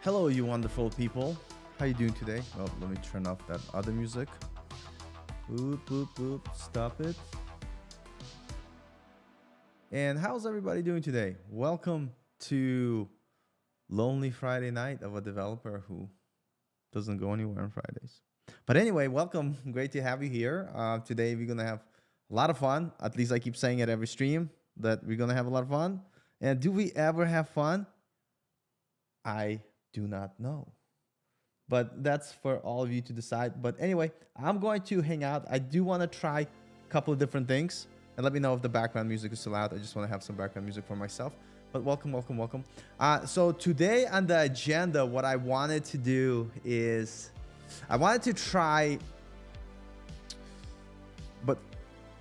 Hello, you wonderful people. How you doing today? Well, let me turn off that other music. Boop, boop, boop. Stop it. And how's everybody doing today? Welcome to Lonely Friday Night of a developer who doesn't go anywhere on Fridays. But anyway, welcome. Great to have you here. Today we're going to have a lot of fun. At least I keep saying it every stream that we're going to have a lot of fun. And do we ever have fun? I do not know, but that's for all of you to decide. But anyway, I'm going to hang out. I do want to try a couple of different things, and let me know if the background music is still out. I just want to have some background music for myself. But welcome. So today on the agenda, what I wanted to do is I wanted to try, but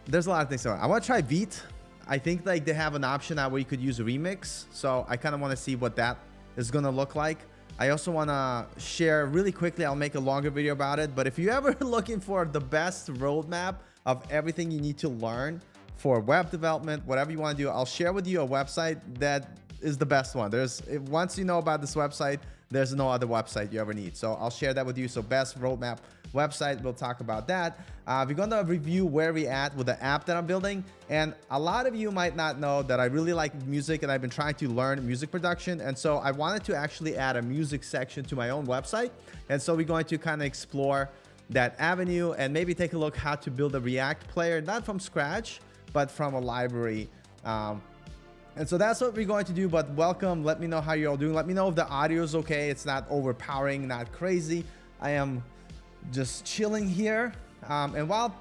there's a lot of things. I want to try Vite. I think like they have an option now where you could use a remix, so I kind of want to see what that is gonna look like. I also want to share really quickly, I'll make a longer video about it, but if you're ever looking for the best roadmap of everything you need to learn for web development, whatever you want to do, I'll share with you a website that is the best one. Once you know about this website, there's no other website you ever need. So I'll share that with you. So best roadmap website, we'll talk about that. We're going to review where we at with the app that I'm building. And a lot of you might not know that I really like music and I've been trying to learn music production. And so I wanted to actually add a music section to my own website. And so we're going to kind of explore that avenue and maybe take a look how to build a React player, not from scratch, but from a library. And so that's what we're going to do. But welcome. Let me know how you're all doing. Let me know if the audio is okay. It's not overpowering, not crazy. I am just chilling here. And while,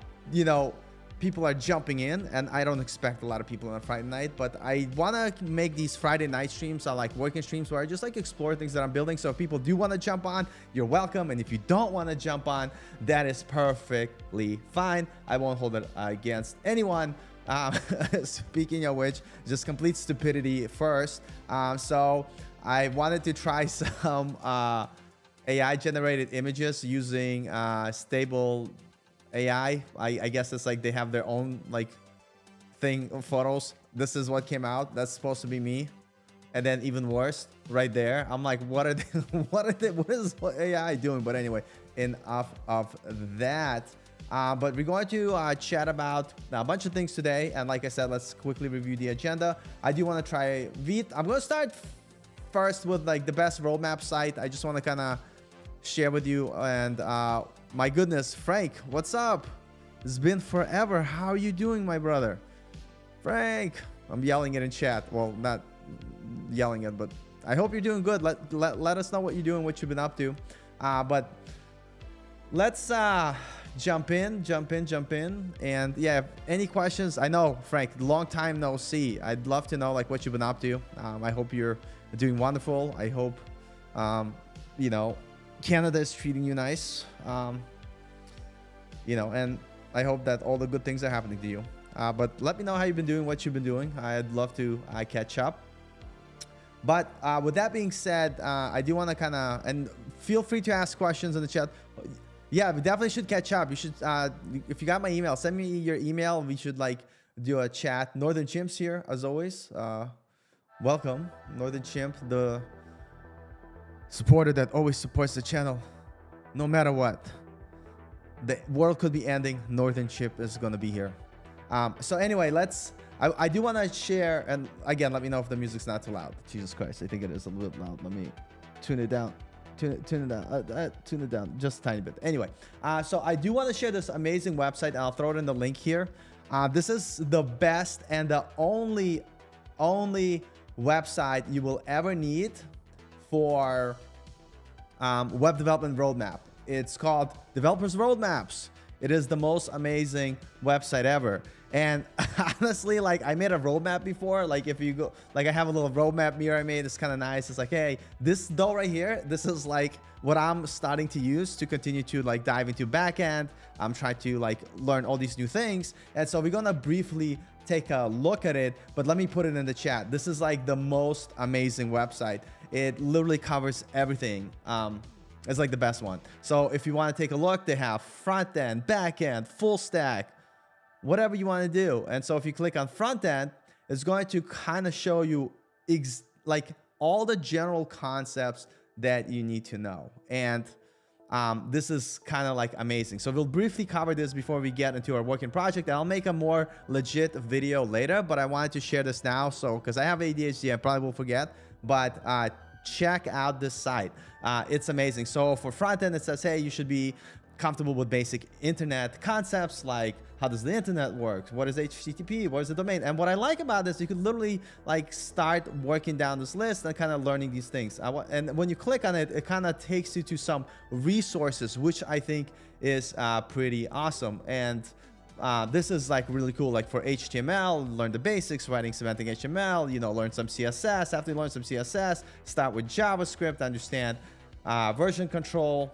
people are jumping in, and I don't expect a lot of people on a Friday night, but I want to make these Friday night streams, like working streams, where I just like explore things that I'm building. So if people do want to jump on, you're welcome. And if you don't want to jump on, that is perfectly fine. I won't hold it against anyone. Speaking of which, just complete stupidity first. So I wanted to try some AI generated images using stable AI. I guess it's like they have their own like thing of photos. This is what came out. That's supposed to be me. And then even worse right there, I'm like, what are they, what is AI doing? But anyway, enough of that. But we're going to chat about a bunch of things today. And like I said, let's quickly review the agenda. I do want to try Vite. I'm going to start first with like the best roadmap site. I just want to kind of share with you. And my goodness, Frank, what's up? It's been forever. How are you doing, my brother? Frank, I'm yelling it in chat. Well, not yelling it, but I hope you're doing good. Let us know what you're doing, what you've been up to. But let's jump in. And yeah, any questions? I know, Frank, long time no see. I'd love to know like what you've been up to. I hope you're doing wonderful. I hope Canada is treating you nice. And I hope that all the good things are happening to you. But let me know how you've been doing, what you've been doing. I'd love to catch up. But with that being said, I do want to kind of, and feel free to ask questions in the chat. Yeah, we definitely should catch up. You should, if you got my email, send me your email. We should like do a chat. Northern Chimp's here as always. Welcome, Northern Chimp, the supporter that always supports the channel, no matter what. The world could be ending. Northern Chimp is gonna be here. So anyway, I do want to share, and again, let me know if the music's not too loud. Jesus Christ, I think it is a little bit loud. Let me tune it down. Tune it down just a tiny bit. Anyway, so I do want to share this amazing website, and I'll throw it in the link here. This is the best and the only website you will ever need for web development roadmap. It's called Developers Roadmaps. It is the most amazing website ever. And honestly, like I made a roadmap before. Like if you go, like I have a little roadmap mirror I made. It's kind of nice. It's like, hey, this though right here, this is like what I'm starting to use to continue to like dive into backend. I'm trying to like learn all these new things. And so we're gonna briefly take a look at it, but let me put it in the chat. This is like the most amazing website. It literally covers everything. is like the best one. So if you want to take a look, they have front end, back end, full stack, whatever you want to do. And so if you click on front end, it's going to kind of show you like all the general concepts that you need to know. And this is kind of like amazing. So we'll briefly cover this before we get into our working project. I'll make a more legit video later, but I wanted to share this now. So because I have ADHD, I probably will forget, but check out this site. It's amazing. So for front end, it says, hey, you should be comfortable with basic internet concepts like how does the internet work, what is HTTP, what is the domain. And what I like about this, you could literally like start working down this list and kind of learning these things. And when you click on it, it kind of takes you to some resources, which I think is pretty awesome. And this is like really cool. Like for HTML, learn the basics, writing semantic HTML, you know, learn some CSS. After you learn some CSS, start with JavaScript, understand version control,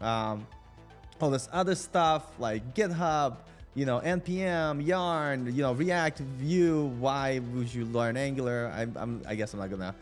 all this other stuff like GitHub, you know, NPM, Yarn, you know, React, Vue. Why would you learn Angular? I guess I'm not gonna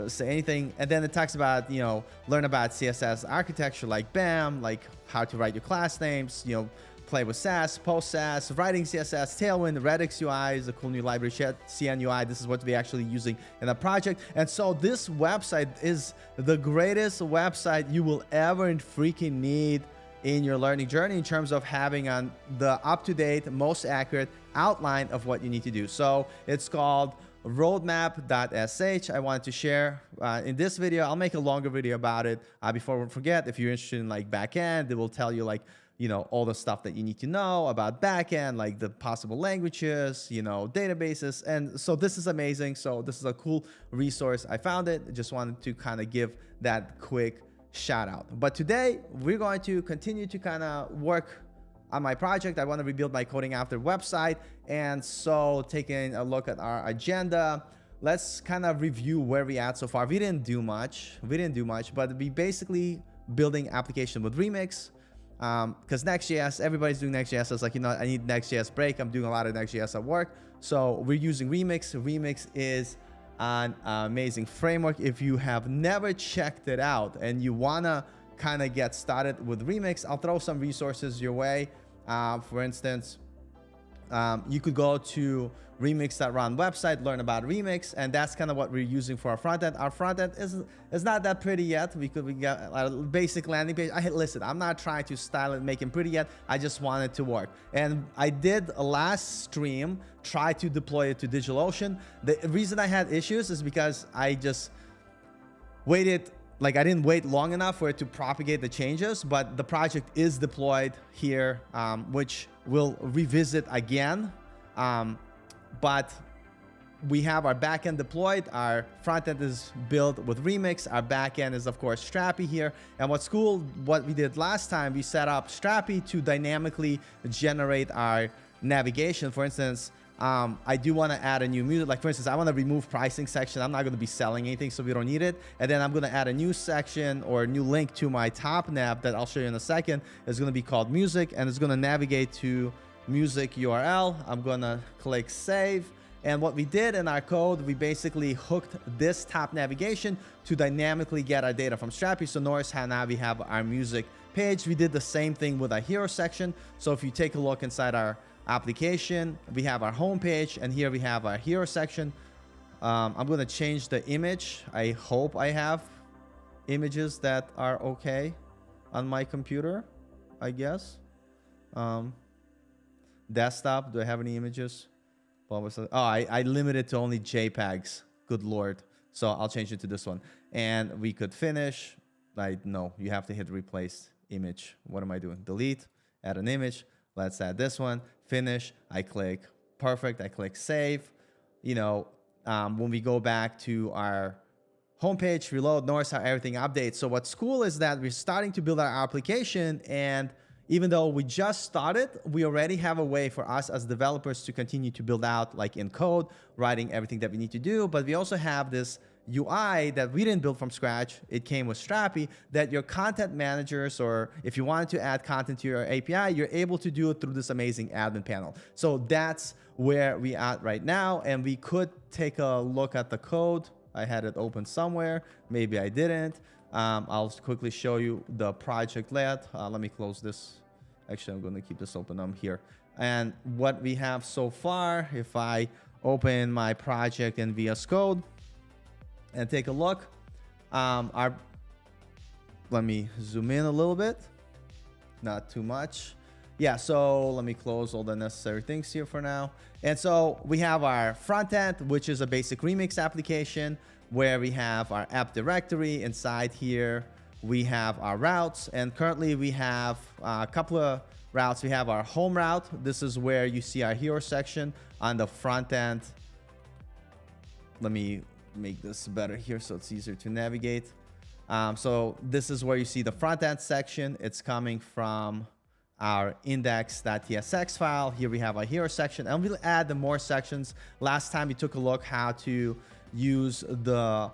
say anything. And then it talks about, you know, learn about CSS architecture like BAM, like how to write your class names, you know, play with Sass, post Sass, writing CSS, Tailwind, Redux UI is a cool new library, CN UI. This is what we're actually using in a project. And so this website is the greatest website you will ever freaking need in your learning journey in terms of having on the up-to-date, most accurate outline of what you need to do. So it's called roadmap.sh. I wanted to share in this video. I'll make a longer video about it before we forget. If you're interested in like backend, it will tell you like, you know, all the stuff that you need to know about backend, like the possible languages, you know, databases. And so this is amazing. So this is a cool resource. I found it. Just wanted to kind of give that quick shout out. But today we're going to continue to kind of work on my project. I want to rebuild my coding after website. And so taking a look at our agenda, let's kind of review where we at so far. We didn't do much, but we basically building application with Remix. Because Next.js, everybody's doing Next.js. So it's like, you know, I need Next.js break. I'm doing a lot of Next.js at work. So we're using Remix. Remix is an amazing framework. If you have never checked it out and you want to kind of get started with Remix, I'll throw some resources your way. For instance, you could go to remix.run website, learn about Remix, and that's kind of what we're using for our front end. Our front end is not that pretty yet. We got a basic landing page. Listen, I'm not trying to style it, make it pretty yet. I just want it to work. And I did a last stream try to deploy it to DigitalOcean. The reason I had issues is because I just waited. Like I didn't wait long enough for it to propagate the changes, but the project is deployed here, which we'll revisit again. But we have our backend deployed. Our frontend is built with Remix. Our backend is, of course, Strapi here. And what's cool, what we did last time, we set up Strapi to dynamically generate our navigation. For instance, I do want to add a new music. Like for instance, I want to remove pricing section. I'm not going to be selling anything, so we don't need it. And then I'm going to add a new section or a new link to my top nav that I'll show you in a second. It's going to be called music, and it's going to navigate to music URL. I'm going to click save. And what we did in our code, we basically hooked this top navigation to dynamically get our data from Strapi. So notice how now we have our music page. We did the same thing with our hero section. So if you take a look inside our application, we have our home page, and here we have our hero section. I'm going to change the image. I hope I have images that are okay on my computer, I guess. Desktop, do I have any images? Oh, I limited to only JPEGs. Good Lord. So I'll change it to this one. And we could finish. No, you have to hit replace image. What am I doing? Delete, add an image. Let's add this one. Finish. I click perfect. I click save. You know, when we go back to our homepage, reload, notice how everything updates. So what's cool is that we're starting to build our application, and even though we just started, we already have a way for us as developers to continue to build out, like in code, writing everything that we need to do. But we also have this UI that we didn't build from scratch. It came with Strapi, that your content managers, or if you wanted to add content to your API, you're able to do it through this amazing admin panel. So that's where we are at right now. And we could take a look at the code. I had it open somewhere. Maybe I didn't. I'll quickly show you the project layout. Let me close this. Actually, I'm going to keep this open here. And what we have so far, if I open my project in VS Code and take a look, let me zoom in a little bit, not too much. Yeah, so let me close all the necessary things here for now. And so we have our front end, which is a basic remix application where we have our app directory. Inside here, we have our routes, and currently we have a couple of routes. We have our home route. This is where you see our hero section on the front end. Let me make this better here so it's easier to navigate. So this is where you see the front end section. It's coming from our index.tsx file. Here we have our hero section, and we'll add the more sections. Last time we took a look how to use the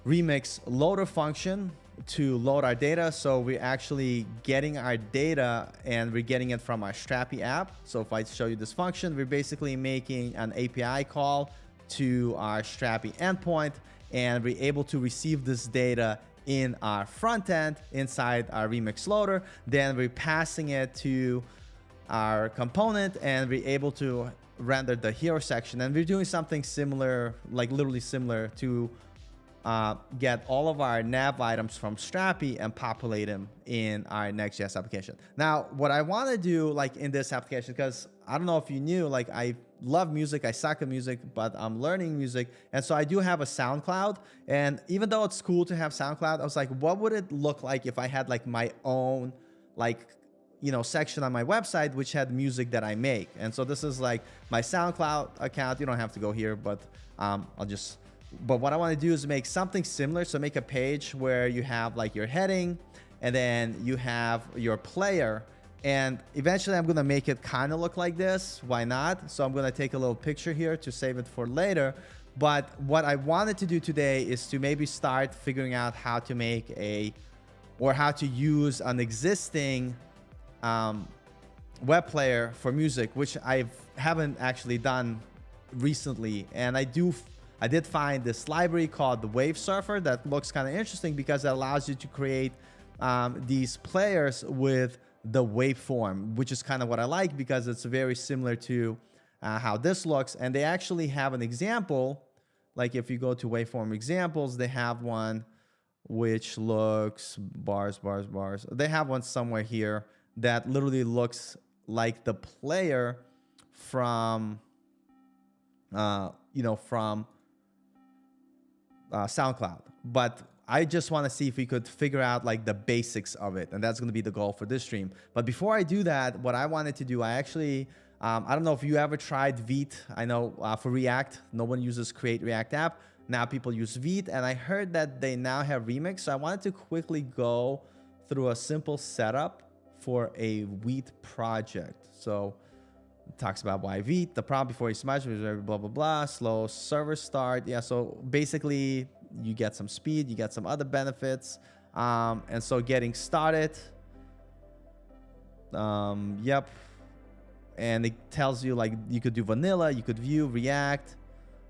remix loader function to load our data. So we're actually getting our data and we're getting it from our Strapi app. So if I show you this function, we're basically making an API call to our Strapi endpoint, and we're able to receive this data in our front end inside our remix loader. Then we're passing it to our component, and we're able to render the hero section. And we're doing something similar, like literally similar, to get all of our nav items from Strapi and populate them in our Next.js application. Now, what I want to do, like in this application, because I don't know if you knew, like I love music, I suck at music, but I'm learning music. And so I do have a SoundCloud. And even though it's cool to have SoundCloud, I was like, what would it look like if I had like my own, like, you know, section on my website, which had music that I make. And so this is like my SoundCloud account. You don't have to go here, but but what I want to do is make something similar. So make a page where you have like your heading, and then you have your player. And eventually I'm going to make it kind of look like this. Why not? So I'm going to take a little picture here to save it for later. But what I wanted to do today is to maybe start figuring out how to make how to use an existing web player for music, which I haven't actually done recently. And I did find this library called the Wave Surfer that looks kind of interesting because it allows you to create these players with the waveform, which is kind of what I like because it's very similar to how this looks. And they actually have an example. Like if you go to waveform examples, they have one which looks bars. They have one somewhere here that literally looks like the player from, from SoundCloud. But I just want to see if we could figure out like the basics of it. And that's going to be the goal for this stream. But before I do that, what I wanted to do, I actually, I don't know if you ever tried Vite. I know for React, no one uses Create React App. Now people use Vite. And I heard that they now have Remix. So I wanted to quickly go through a simple setup for a Vite project. So it talks about why Vite, the prompt before you smudge, blah, blah, blah, slow server start. Yeah, so basically you get some speed, you get some other benefits. And so getting started, yep. And it tells you like you could do vanilla, you could view, React,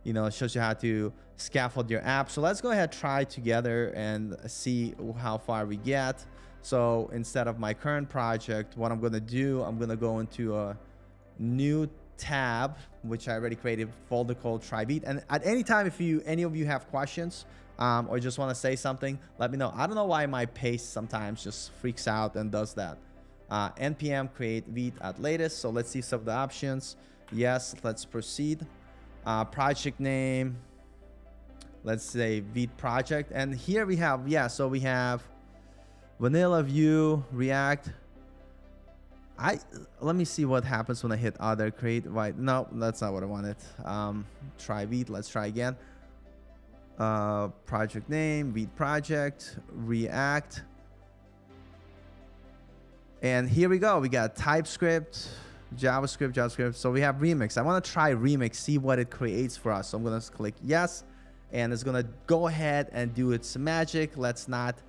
it shows you how to scaffold your app. So let's go ahead, try together and see how far we get. So instead of my current project, what I'm going to do, I'm going to go into a new tab, which I already created, folder called Try Vite. And at any time, if any of you have questions or just want to say something, let me know. I don't know why my paste sometimes just freaks out and does that. npm create Vite at latest. So let's see some of the options. Yes, let's proceed. Project name, let's say Vite project. And here we have, so we have vanilla, view, React. Let me see what happens when I hit other, create Vite. No, that's not what I wanted. Try Vite, let's try again. Project name, Vite project, React. And here we go. We got TypeScript, JavaScript. So we have Remix. I want to try Remix, see what it creates for us. So I'm going to click yes. And it's going to go ahead and do its magic. Let's not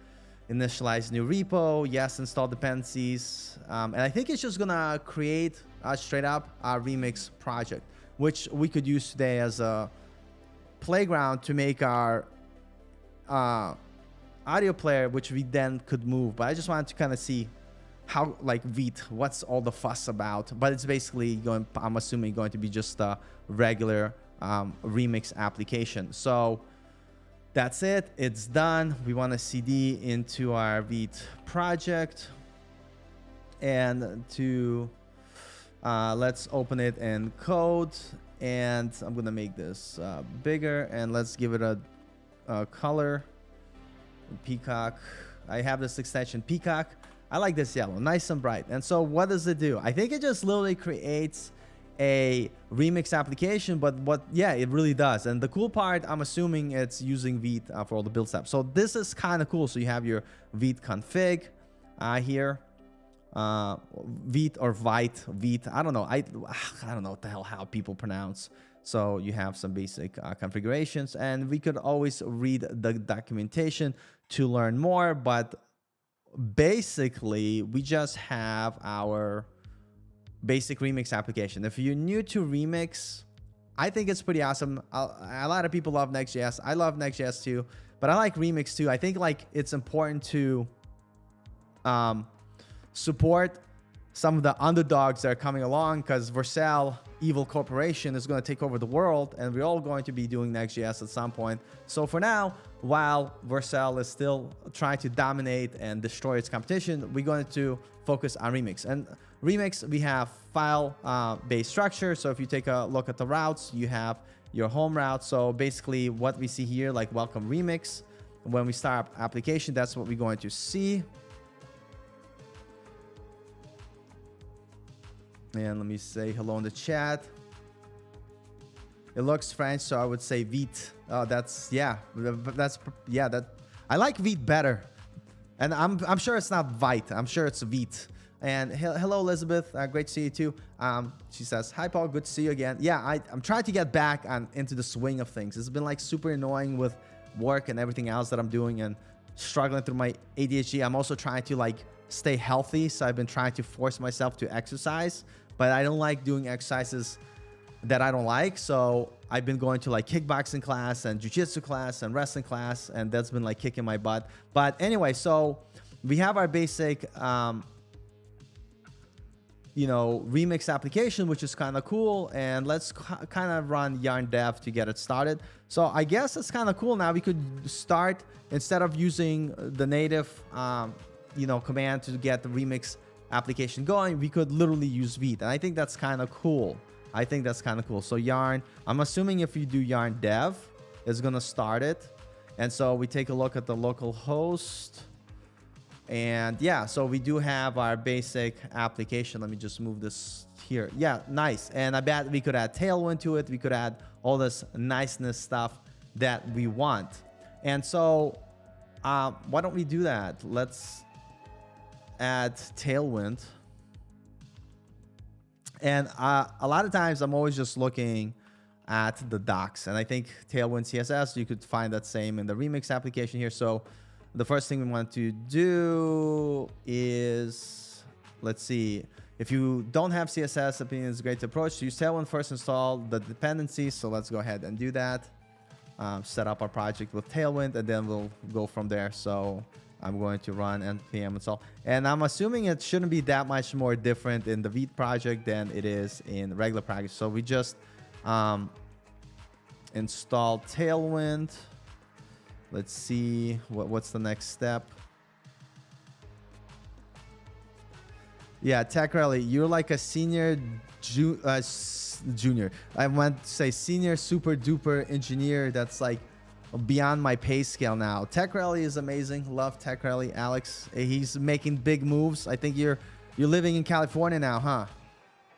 initialize new repo. Yes, install dependencies. And I think it's just going to create straight up our Remix project, which we could use today as a playground to make our audio player, which we then could move. But I just wanted to kind of see how, like, Vite, what's all the fuss about. But it's basically going, I'm assuming, going to be just a regular remix application. So that's it. It's done. We want to CD into our Vite project, and to let's open it in code, and I'm gonna make this bigger, and let's give it a color, peacock. I have this extension peacock. I like this yellow, nice and bright. And so what does it do? I think it just literally creates a remix application, but yeah, it really does. And the cool part, I'm assuming it's using Vite for all the build steps. So this is kind of cool. So you have your Vite config here, Vite or Vite, I don't know. I don't know what the hell how people pronounce. So you have some basic configurations, and we could always read the documentation to learn more. But basically, we just have our basic remix application. If you're new to remix, I think it's pretty awesome. A lot of people love Next.js. I love Next.js too, but I like remix too. I think like it's important to support some of the underdogs that are coming along, because Vercel, evil corporation, is going to take over the world, and we're all going to be doing Next.js at some point. So for now, while Vercel is still trying to dominate and destroy its competition, we're going to focus on remix. And remix, we have file-based structure. So if you take a look at the routes, you have your home route. So basically what we see here, like welcome remix, when we start up application, that's what we're going to see. And let me say hello in the chat. It looks French, so I would say Vite. Oh, that's, yeah, that I like Vite better. And I'm sure it's not Vite. I'm sure it's Vite. And hello, Elizabeth. Great to see you too. She says, hi, Paul. Good to see you again. Yeah, I'm trying to get back into the swing of things. It's been like super annoying with work and everything else that I'm doing, and struggling through my ADHD. I'm also trying to like stay healthy. So I've been trying to force myself to exercise, but I don't like doing exercises that I don't like. So I've been going to like kickboxing class and jiu-jitsu class and wrestling class, and that's been like kicking my butt. But anyway, so we have our basic, remix application, which is kind of cool. And let's kind of run yarn dev to get it started. So I guess it's kind of cool. Now we could start, instead of using the native, command to get the remix application going, we could literally use Vite. And I think that's kind of cool. So yarn, I'm assuming if you do yarn dev, it's going to start it. And so we take a look at the local host. And yeah, so we do have our basic application. Let me just move this here. Yeah, nice. And I bet we could add Tailwind to it. We could add all this niceness stuff that we want. And so why don't we do that? Let's add Tailwind. And a lot of times I'm always just looking at the docs, and I think Tailwind CSS, you could find that same in the remix application here. So the first thing we want to do is, let's see, if you don't have CSS, opinion is a great approach to use Tailwind. First install the dependencies. So let's go ahead and do that. Set up our project with Tailwind, and then we'll go from there. So I'm going to run npm install, and I'm assuming it shouldn't be that much more different in the Vite project than it is in regular package. So we just install Tailwind. Let's see what's the next step. Yeah, Tech Rally, you're like a senior junior. I want to say senior super duper engineer. That's like beyond my pay scale now. Tech Rally is amazing. Love Tech Rally. Alex, he's making big moves. I think you're living in California now, huh?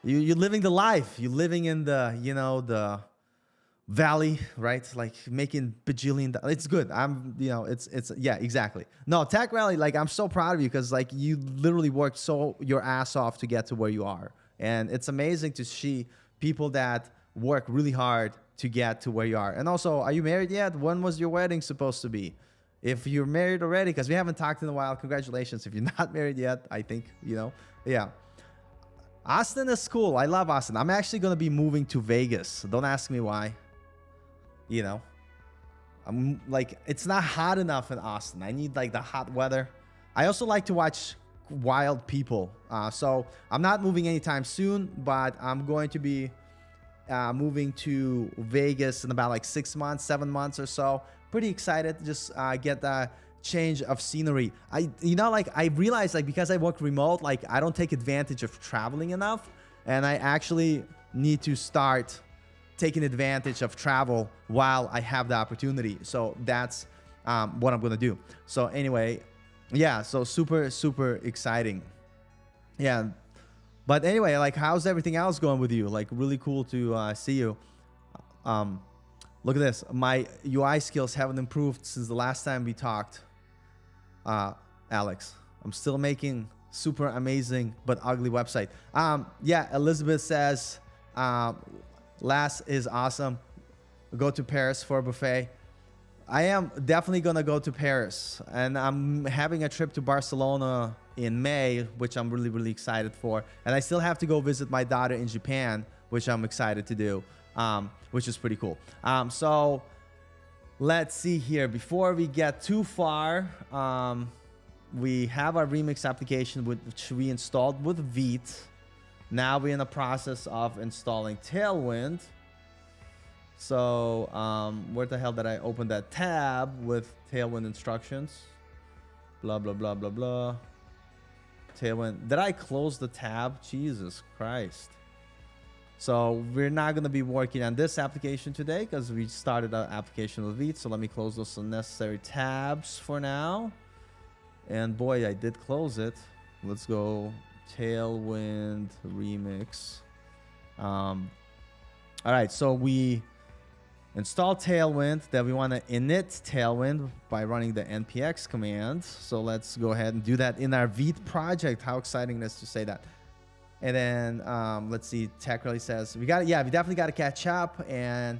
You're living the life. You're living in the the valley, right? Like making bajillion. It's good. Yeah, exactly. No, Tech Rally, like I'm so proud of you, because like you literally worked your ass off to get to where you are, and it's amazing to see people that work really hard to get to where you are. And also, are you married yet? When was your wedding supposed to be? If you're married already, because we haven't talked in a while, congratulations. If you're not married yet, I think, yeah. Austin is cool. I love Austin. I'm actually going to be moving to Vegas. Don't ask me why. I'm like, it's not hot enough in Austin. I need like the hot weather. I also like to watch wild people. So I'm not moving anytime soon, but I'm going to be moving to Vegas in about like 6 months, 7 months or so. Pretty excited to just get the change of scenery. I realized like because I work remote, like I don't take advantage of traveling enough, and I actually need to start taking advantage of travel while I have the opportunity. So that's what I'm gonna do. So anyway, yeah, so super exciting. Yeah, but anyway, like how's everything else going with you? Like really cool to see you. Look at this. My UI skills haven't improved since the last time we talked, Alex. I'm still making super amazing but ugly website. Yeah, Elizabeth says last is awesome. Go to Paris for a buffet. I am definitely gonna go to Paris, and I'm having a trip to Barcelona in May, which I'm really excited for. And I still have to go visit my daughter in Japan, which I'm excited to do, which is pretty cool. So let's see here. Before we get too far, we have our remix application which we installed with Vite. Now we're in the process of installing Tailwind. So where the hell did I open that tab with Tailwind instructions? Blah blah blah blah blah. Tailwind. Did I close the tab? Jesus Christ. So we're not going to be working on this application today because we started our application with Vite. So let me close those unnecessary tabs for now. And boy, I did close it. Let's go Tailwind remix. All right, so we install Tailwind. Then we want to init Tailwind by running the npx command. So let's go ahead and do that in our Vite project. How exciting it is to say that. And then let's see, Tech really says we definitely got to catch up. And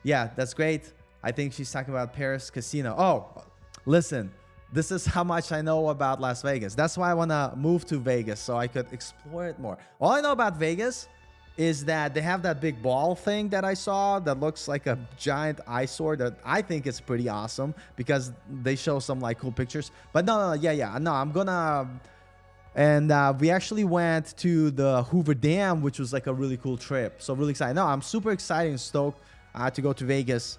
yeah, that's great. I think she's talking about Paris Casino. Oh, listen, this is how much I know about Las Vegas. That's why I want to move to Vegas so I could explore it more. All I know about Vegas is that they have that big ball thing that I saw that looks like a giant eyesore that I think is pretty awesome because they show some like cool pictures. But no, I'm gonna. And we actually went to the Hoover Dam, which was like a really cool trip. So really excited. No, I'm super excited and stoked to go to Vegas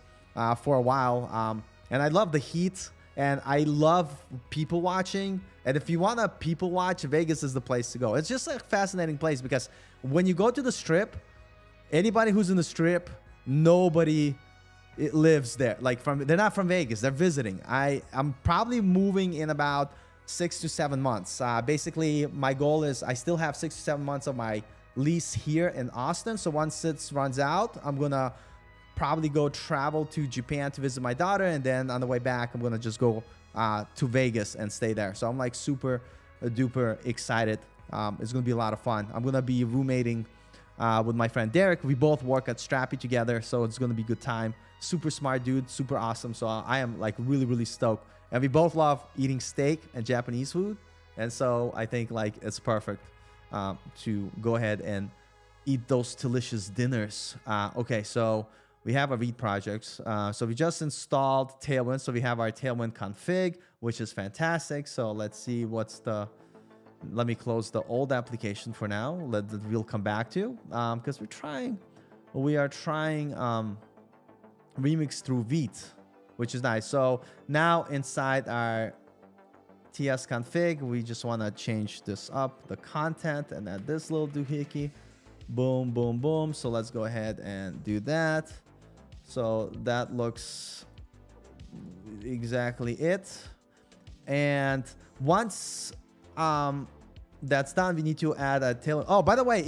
for a while. And I love the heat, and I love people watching. And if you want to people watch, Vegas is the place to go. It's just a fascinating place because when you go to the Strip, anybody who's in the Strip, nobody lives there. Like they're not from Vegas. They're visiting. I'm probably moving in about 6 to 7 months. Basically, my goal is I still have 6 to 7 months of my lease here in Austin. So once it runs out, I'm gonna probably go travel to Japan to visit my daughter, and then on the way back, I'm gonna just go to Vegas and stay there. So I'm like super duper excited. It's gonna be a lot of fun. I'm gonna be roommating with my friend Derek. We both work at Strapi together, so it's gonna be a good time. Super smart dude, super awesome. So I am like really stoked. And we both love eating steak and Japanese food. And so I think like it's perfect to go ahead and eat those delicious dinners. Okay, so we have our Vite projects. So we just installed Tailwind. So we have our Tailwind config, which is fantastic. So let's see let me close the old application for now. We'll come back to, because we are trying remix through Vite, which is nice. So now inside our TS config, we just want to change this up, the content, and add this little doohickey. Boom, boom, boom. So let's go ahead and do that. So that looks exactly it. And once that's done, we need to add a tail. Oh, by the way,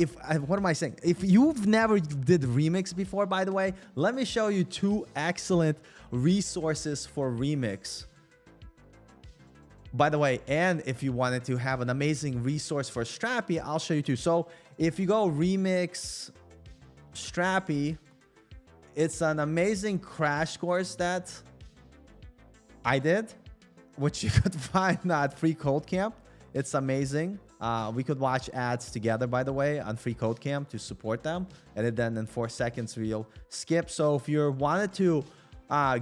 what am I saying? If you've never did remix before, by the way, let me show you 2 excellent resources for remix. By the way, and if you wanted to have an amazing resource for Strapi, I'll show you 2. So if you go remix Strapi, it's an amazing crash course that I did, which you could find at Free Code Camp. It's amazing. We could watch ads together, by the way, on Free Code Camp to support them. And then in 4 seconds, we'll skip. So if you wanted to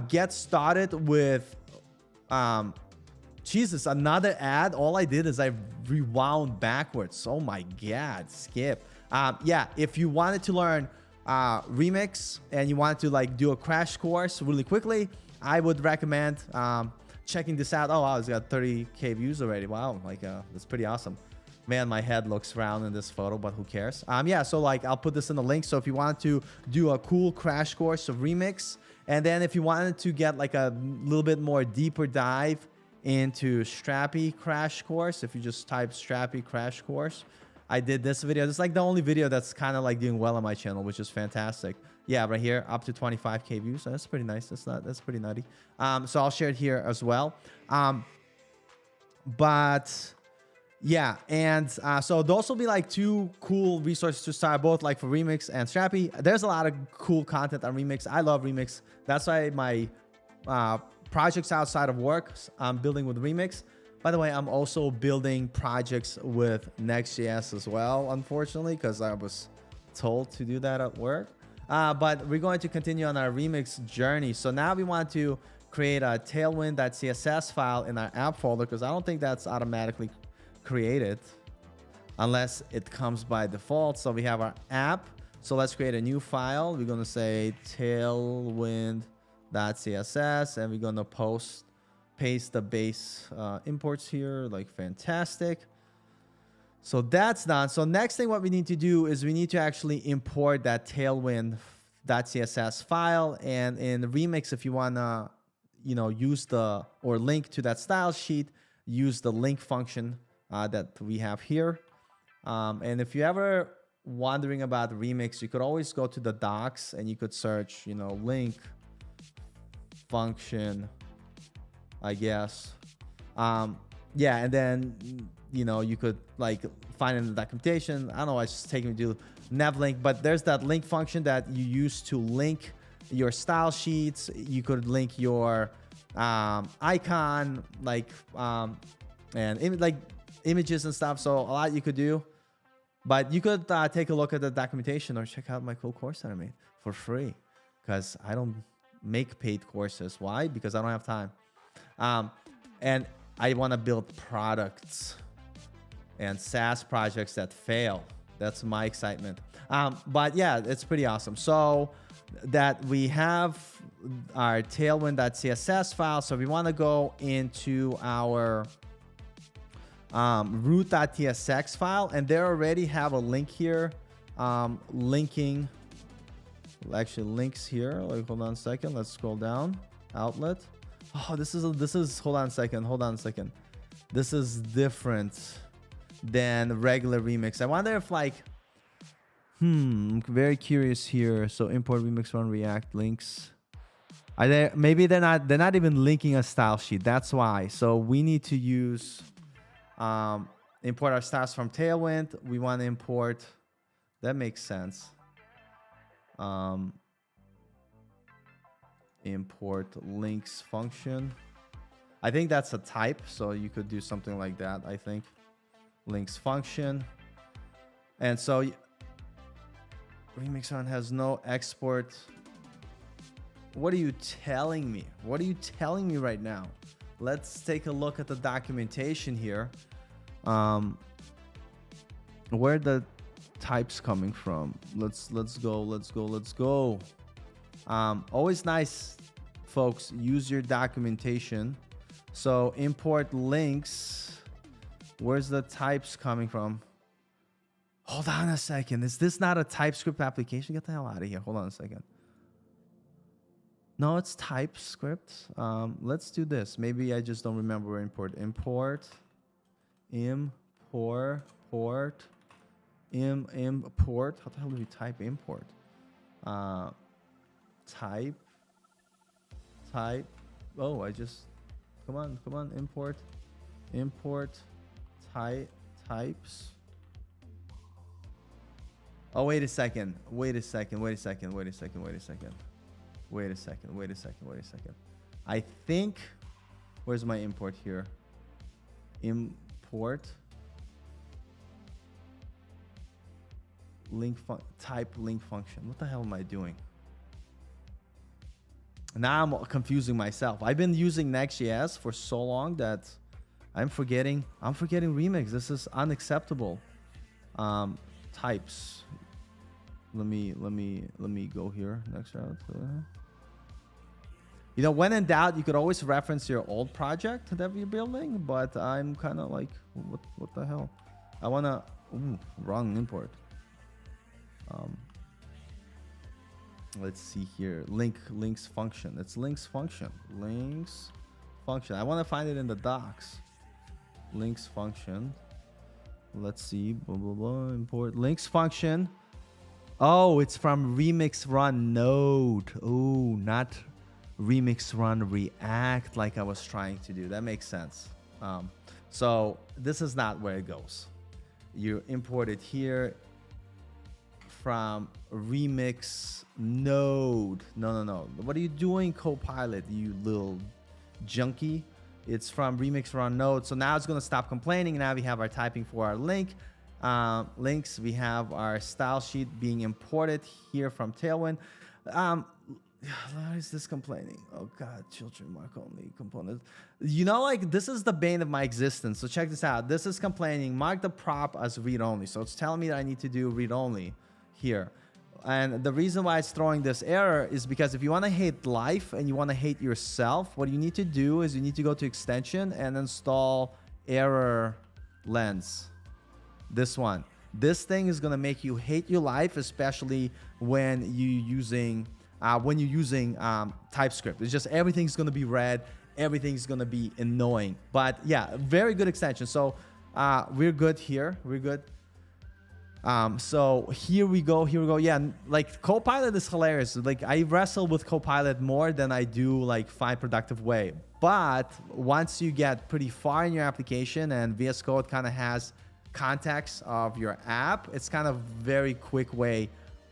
get started with Jesus, another ad. All I did is I rewound backwards. Oh my God, skip. Yeah, if you wanted to learn Remix and you wanted to like do a crash course really quickly, I would recommend checking this out. Oh wow, it's got 30K views already. Wow, like that's pretty awesome. Man, my head looks round in this photo, but who cares? Yeah, so like I'll put this in the link. So if you wanted to do a cool crash course of Remix, and then if you wanted to get like a little bit more deeper dive into Strapi crash course, if you just type Strapi crash course, I did this video. It's like the only video that's kind of like doing well on my channel, which is fantastic. Yeah, right here, up to 25K views. So that's pretty nice. That's pretty nutty. So I'll share it here as well. But yeah, and so those will be like two cool resources to start, both like for Remix and Strapi. There's a lot of cool content on Remix. I love Remix. That's why my projects outside of work, I'm building with Remix. By the way, I'm also building projects with Next.js as well, unfortunately, because I was told to do that at work. But we're going to continue on our Remix journey. So now we want to create a Tailwind.css file in our app folder, because I don't think that's automatically created unless it comes by default. So we have our app. So let's create a new file. We're going to say Tailwind.css, and we're going to paste the base imports here. Like fantastic. So that's done. So next thing what we need to do is we need to actually import that Tailwind.css file. And in Remix, if you want to, use or link to that style sheet, use the link function that we have here. And if you're ever wondering about Remix, you could always go to the docs and you could search, link function, I guess. Yeah, and then you could like find in the documentation. I don't know, it's just taking me to nav link, but there's that link function that you use to link your style sheets. You could link your icon, like and like images and stuff. So a lot you could do, but you could take a look at the documentation or check out my cool course that I made for free, because I don't make paid courses. Why? Because I don't have time. And I want to build products and SaaS projects that fail. That's my excitement. But yeah, it's pretty awesome. So that we have our Tailwind.css file. So we want to go into our root.tsx file, and they already have a link here, linking, actually links here. Like, hold on a second, let's scroll down. Outlet. Oh, this is hold on a second. This is different than regular Remix. I wonder if like, I'm very curious here. So import Remix from React links. Are they, maybe they're not even linking a style sheet. That's why. So we need to use import our styles from Tailwind. We want to import, that makes sense. Import links function. I think that's a type, so you could do something like that. I think links function. And so Remix on has no export. What are you telling me? What are you telling me right now? Let's take a look at the documentation here. Where the types coming from? Let's go. Always nice, folks, use your documentation. So import links. Where's the types coming from? Hold on a second. Is this not a TypeScript application? Get the hell out of here. Hold on a second. No, it's TypeScript. Let's do this. Maybe I just don't remember where import. Import. How the hell do we type import? Type. Oh, come on. Import types. Oh, wait a second. I think, where's my import here? Import type link function. What the hell am I doing? Now I'm confusing myself. I've been using Next.js for so long that I'm forgetting Remix. This is unacceptable. Types. Let me go here. Next round. You know, when in doubt, you could always reference your old project that you're building, but I'm kind of like, what the hell? I wanna, wrong import. Let's see here. Links function. It's links function. Links function. I want to find it in the docs. Links function. Let's see. Blah, blah, blah. Import links function. Oh, it's from Remix Run Node. Oh, not Remix Run React like I was trying to do. That makes sense. So this is not where it goes. You import it here from Remix Node. No. What are you doing, Copilot, you little junkie? It's from Remix Run Node. So now it's going to stop complaining. Now we have our typing for our links. We have our style sheet being imported here from Tailwind. Why is this complaining? Oh God, children mark only component. You know, like this is the bane of my existence. So check this out. This is complaining, mark the prop as read only. So it's telling me that I need to do read only here. And the reason why it's throwing this error is because if you want to hate life and you want to hate yourself, what you need to do is you need to go to extension and install error lens. This one. This thing is going to make you hate your life, especially when you're using TypeScript. It's just everything's going to be red. Everything's going to be annoying. But yeah, very good extension. So we're good here. We're good. So here we go. Yeah, like Copilot is hilarious. Like I wrestle with Copilot more than I do like find productive way. But once you get pretty far in your application and VS Code kind of has context of your app, it's kind of very quick way,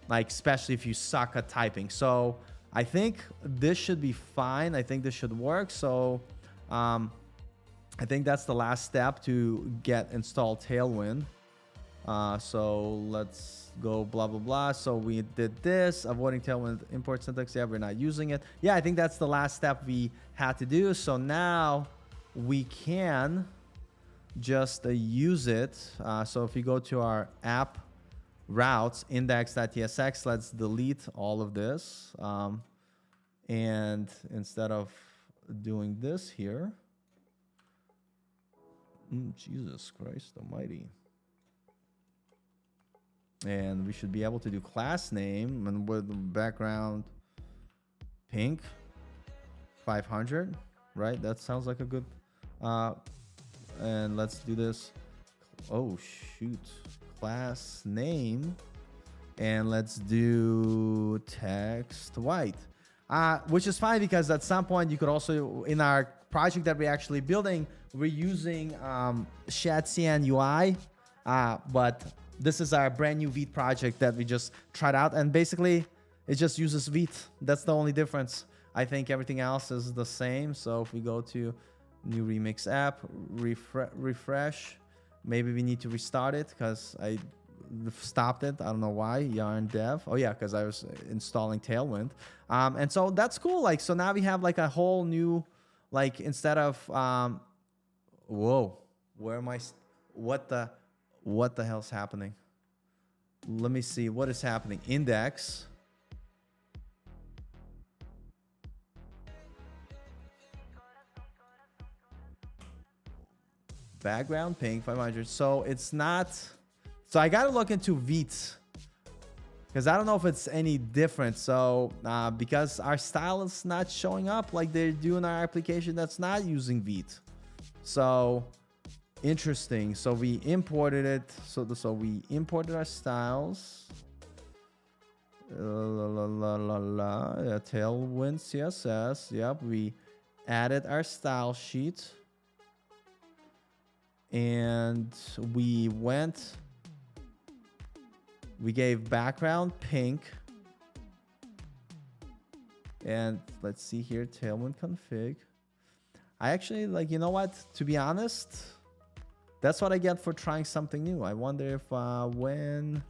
like especially if you suck at typing. So I think this should be fine. I think this should work. So I think that's the last step to get installed Tailwind. So let's go blah blah blah. So we did this, avoiding Tailwind import syntax. Yeah, we're not using it. Yeah, I think that's the last step we had to do. So now we can just use it. So if you go to our app routes index.tsx, let's delete all of this. And instead of doing this here, Jesus Christ almighty. And we should be able to do class name and with the background pink 500, right? That sounds like a good, and let's do this. Oh shoot, class name, and let's do text white, which is fine because at some point you could also, in our project that we're actually building, we're using ShadCN UI, but this is our brand new Vite project that we just tried out, and basically it just uses Vite. That's the only difference. I think everything else is the same. So if we go to new Remix app, refresh, maybe we need to restart it because I stopped it. I don't know why. Yarn dev. Oh yeah, because I was installing Tailwind. And so that's cool. Like, so now we have like a whole new, like instead of, whoa, where am I? What the hell's happening? Let me see what is happening. Index. Background pink 500. So it's not. So I got to look into Vite because I don't know if it's any different. So because our style is not showing up like they do in our application that's not using Vite. So interesting. So we imported it. So we imported our styles. Yeah, Tailwind CSS. Yep. We added our style sheet. And we gave background pink. And let's see here, Tailwind config. I actually, like, you know what? To be honest, that's what I get for trying something new. I wonder if when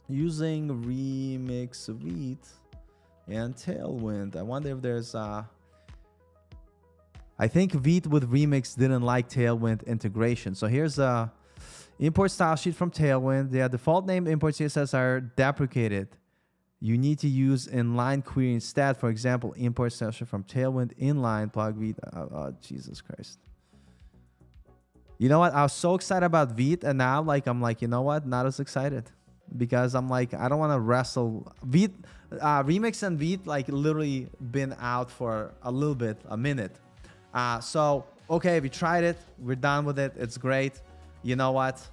using Remix Vite, and Tailwind. I wonder if there's I think Vite with Remix didn't like Tailwind integration. So here's a import style sheet from Tailwind. The default name import CSS are deprecated. You need to use inline query instead. For example, import style sheet from Tailwind inline plug Vite. Jesus Christ. You know what? I was so excited about Vite, and now I'm like, you know what? Not as excited, because I'm like, I don't want to wrestle. Vite, Remix and Vite literally been out for a little bit, a minute. So okay, we tried it. We're done with it. It's great. You know what?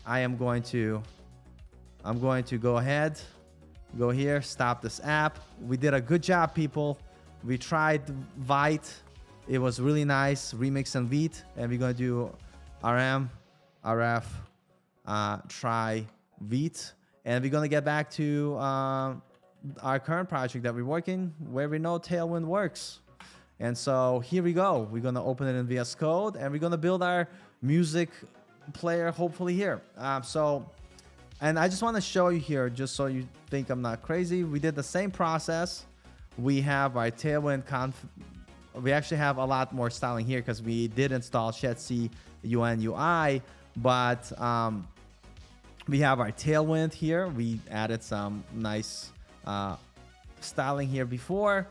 I'm going to go ahead, go here, stop this app. We did a good job, people. We tried Vite. It was really nice. Remix and Vite, and we're gonna do RM, RF, try Vite, and we're gonna get back to our current project that we're working, where we know Tailwind works. And so here we go. We're gonna open it in VS Code, and we're gonna build our music player, hopefully here. And I just want to show you here, just so you think I'm not crazy. We did the same process. We have our Tailwind we actually have a lot more styling here because we did install Shed-C UN UI, but we have our Tailwind here. We added some nice styling here before.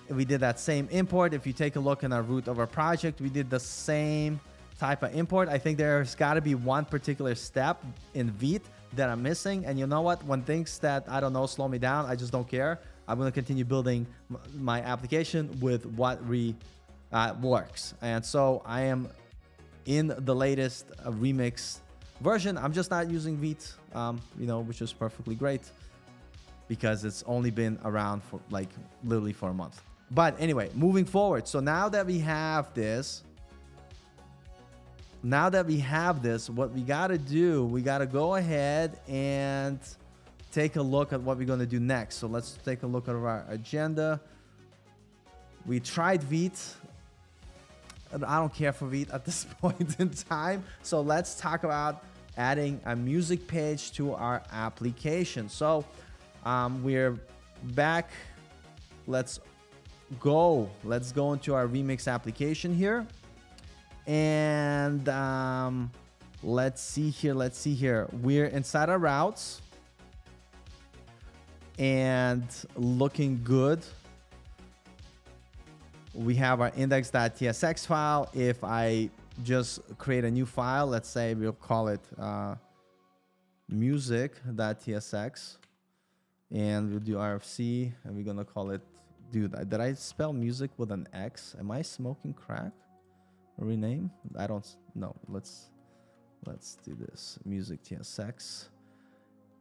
We did that same import. If you take a look in our root of our project, we did the same type of import. I think there's got to be one particular step in Vite that I'm missing. And you know what? When things that, I don't know, slow me down, I just don't care. I'm going to continue building my application with what works. And so I am in the latest remix version. I'm just not using Vite, which is perfectly great because it's only been around for literally for a month. But anyway, moving forward. So now that we have this, what we got to do, we got to go ahead and take a look at what we're going to do next. So let's take a look at our agenda. We tried Vite. I don't care for Vite at this point in time. So let's talk about adding a music page to our application. So we're back. Let's go into our Remix application here. And let's see here. We're inside our routes and looking good. We have our index.tsx file. If I just create a new file, let's say we'll call it music.tsx, and we'll do RFC, and we're gonna call it, dude, did I spell music with an X? Am I smoking crack? Rename? I don't know. Let's do this. Music TSX.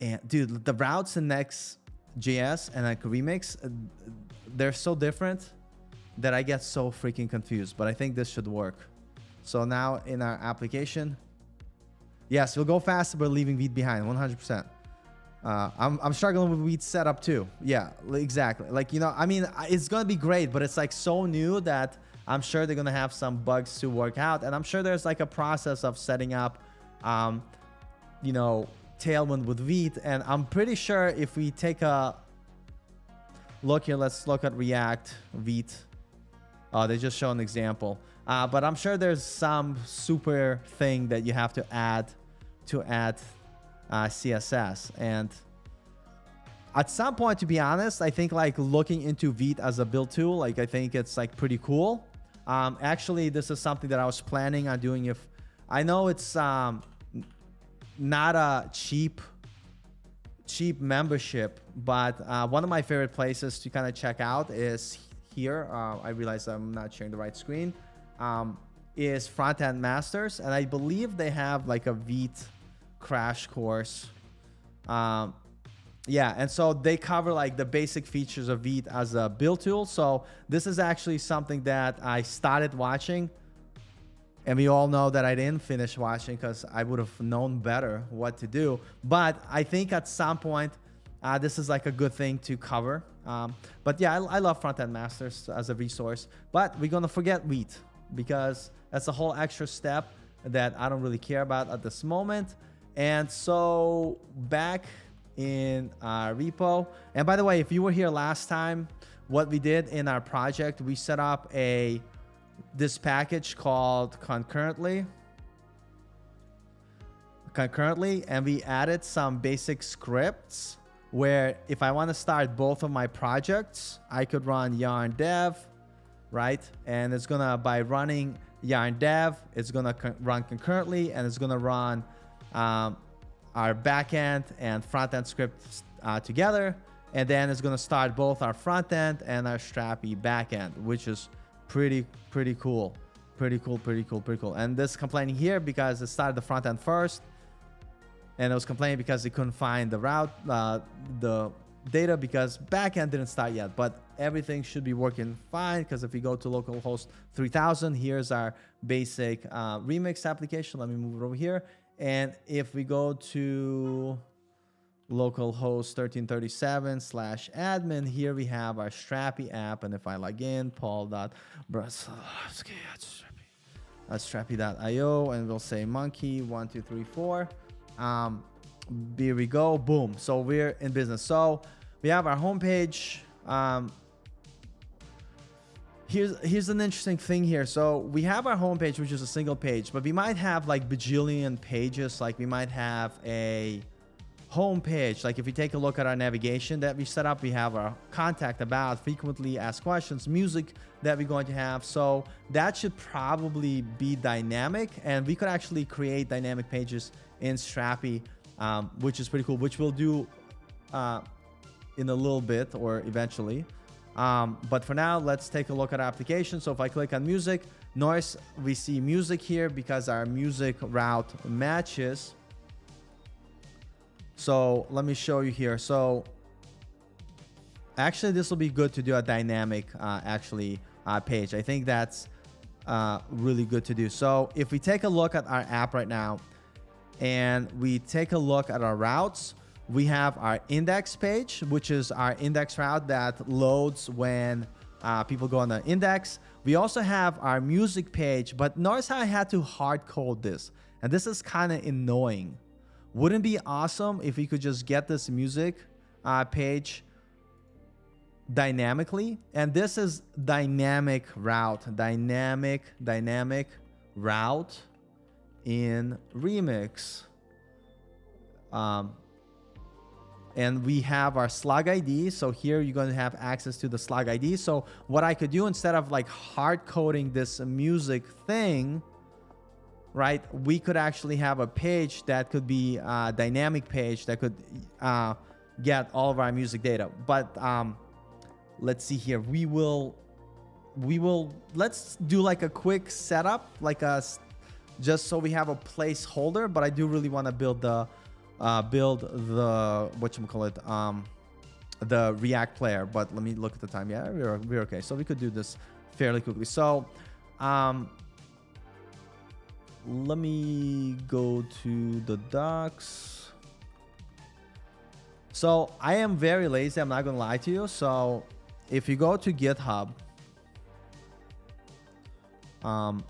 And dude, the routes in Next.js and Remix, they're so different that I get so freaking confused. But I think this should work. So now in our application, yes, we'll go faster, but leaving Vite behind 100%. I'm struggling with Vite setup too. Yeah, exactly. It's gonna be great, but it's so new that I'm sure they're gonna have some bugs to work out, and I'm sure there's a process of setting up, Tailwind with Vite, and I'm pretty sure if we take a look here, let's look at React Vite. Oh, they just show an example, but I'm sure there's some super thing that you have to add CSS, and at some point, to be honest, I think looking into Vite as a build tool, I think it's pretty cool. Actually, this is something that I was planning on doing. If I know it's not a cheap membership, but one of my favorite places to kind of check out is here. I realize I'm not sharing the right screen. Is Frontend Masters, and I believe they have a Vite crash course. Yeah, and so they cover the basic features of Vite as a build tool. So this is actually something that I started watching, and we all know that I didn't finish watching because I would have known better what to do. But I think at some point, this is a good thing to cover. But yeah, I love Frontend Masters as a resource, but we're gonna forget Vite because that's a whole extra step that I don't really care about at this moment. And so back in our repo. And by the way, if you were here last time, what we did in our project, we set up this package called concurrently, and we added some basic scripts where if I want to start both of my projects, I could run yarn dev, right? And it's gonna, by running yarn dev, it's gonna run concurrently, and it's gonna run our backend and front end scripts together. And then it's gonna start both our front end and our Strapi backend, which is pretty cool. Pretty cool. And this complaining here because it started the front end first, and it was complaining because it couldn't find the route, the data, because backend didn't start yet. But everything should be working fine, because if we go to localhost 3000, here's our basic remix application. Let me move it over here. And if we go to localhost 1337/admin, here we have our Strapi app. And if I log in, Strapi.io, and we'll say monkey 1 2 3 4. Here we go. Boom. So we're in business. So we have our homepage. Here's an interesting thing here. So we have our homepage, which is a single page, but we might have like bajillion pages. Like we might have a home page. Like if you take a look at our navigation that we set up, we have our contact, about, frequently asked questions, music that we're going to have. So that should probably be dynamic, and we could actually create dynamic pages in Strapi, which is pretty cool, which we'll do in a little bit or eventually. But for now, let's take a look at our application. So if I click on music, notice we see music here because our music route matches. So let me show you here. So actually, this will be good to do a dynamic page. I think that's really good to do. So if we take a look at our app right now, and we take a look at our routes, we have our index page, which is our index route that loads when people go on the index. We also have our music page, but notice how I had to hard code this. And this is kind of annoying. Wouldn't it be awesome if we could just get this music page dynamically? And this is dynamic route in Remix. And we have our slug ID. So here you're going to have access to the slug ID. So what I could do, instead of like hard coding this music thing, right, we could actually have a page that could be a dynamic page that could get all of our music data. But let's see here. Let's do like a quick setup, like just so we have a placeholder. But I do really want to build the the React player. But let me look at the time. Yeah, we're okay. So we could do this fairly quickly. So let me go to the docs. So I am very lazy, I'm not gonna lie to you. So if you go to GitHub, and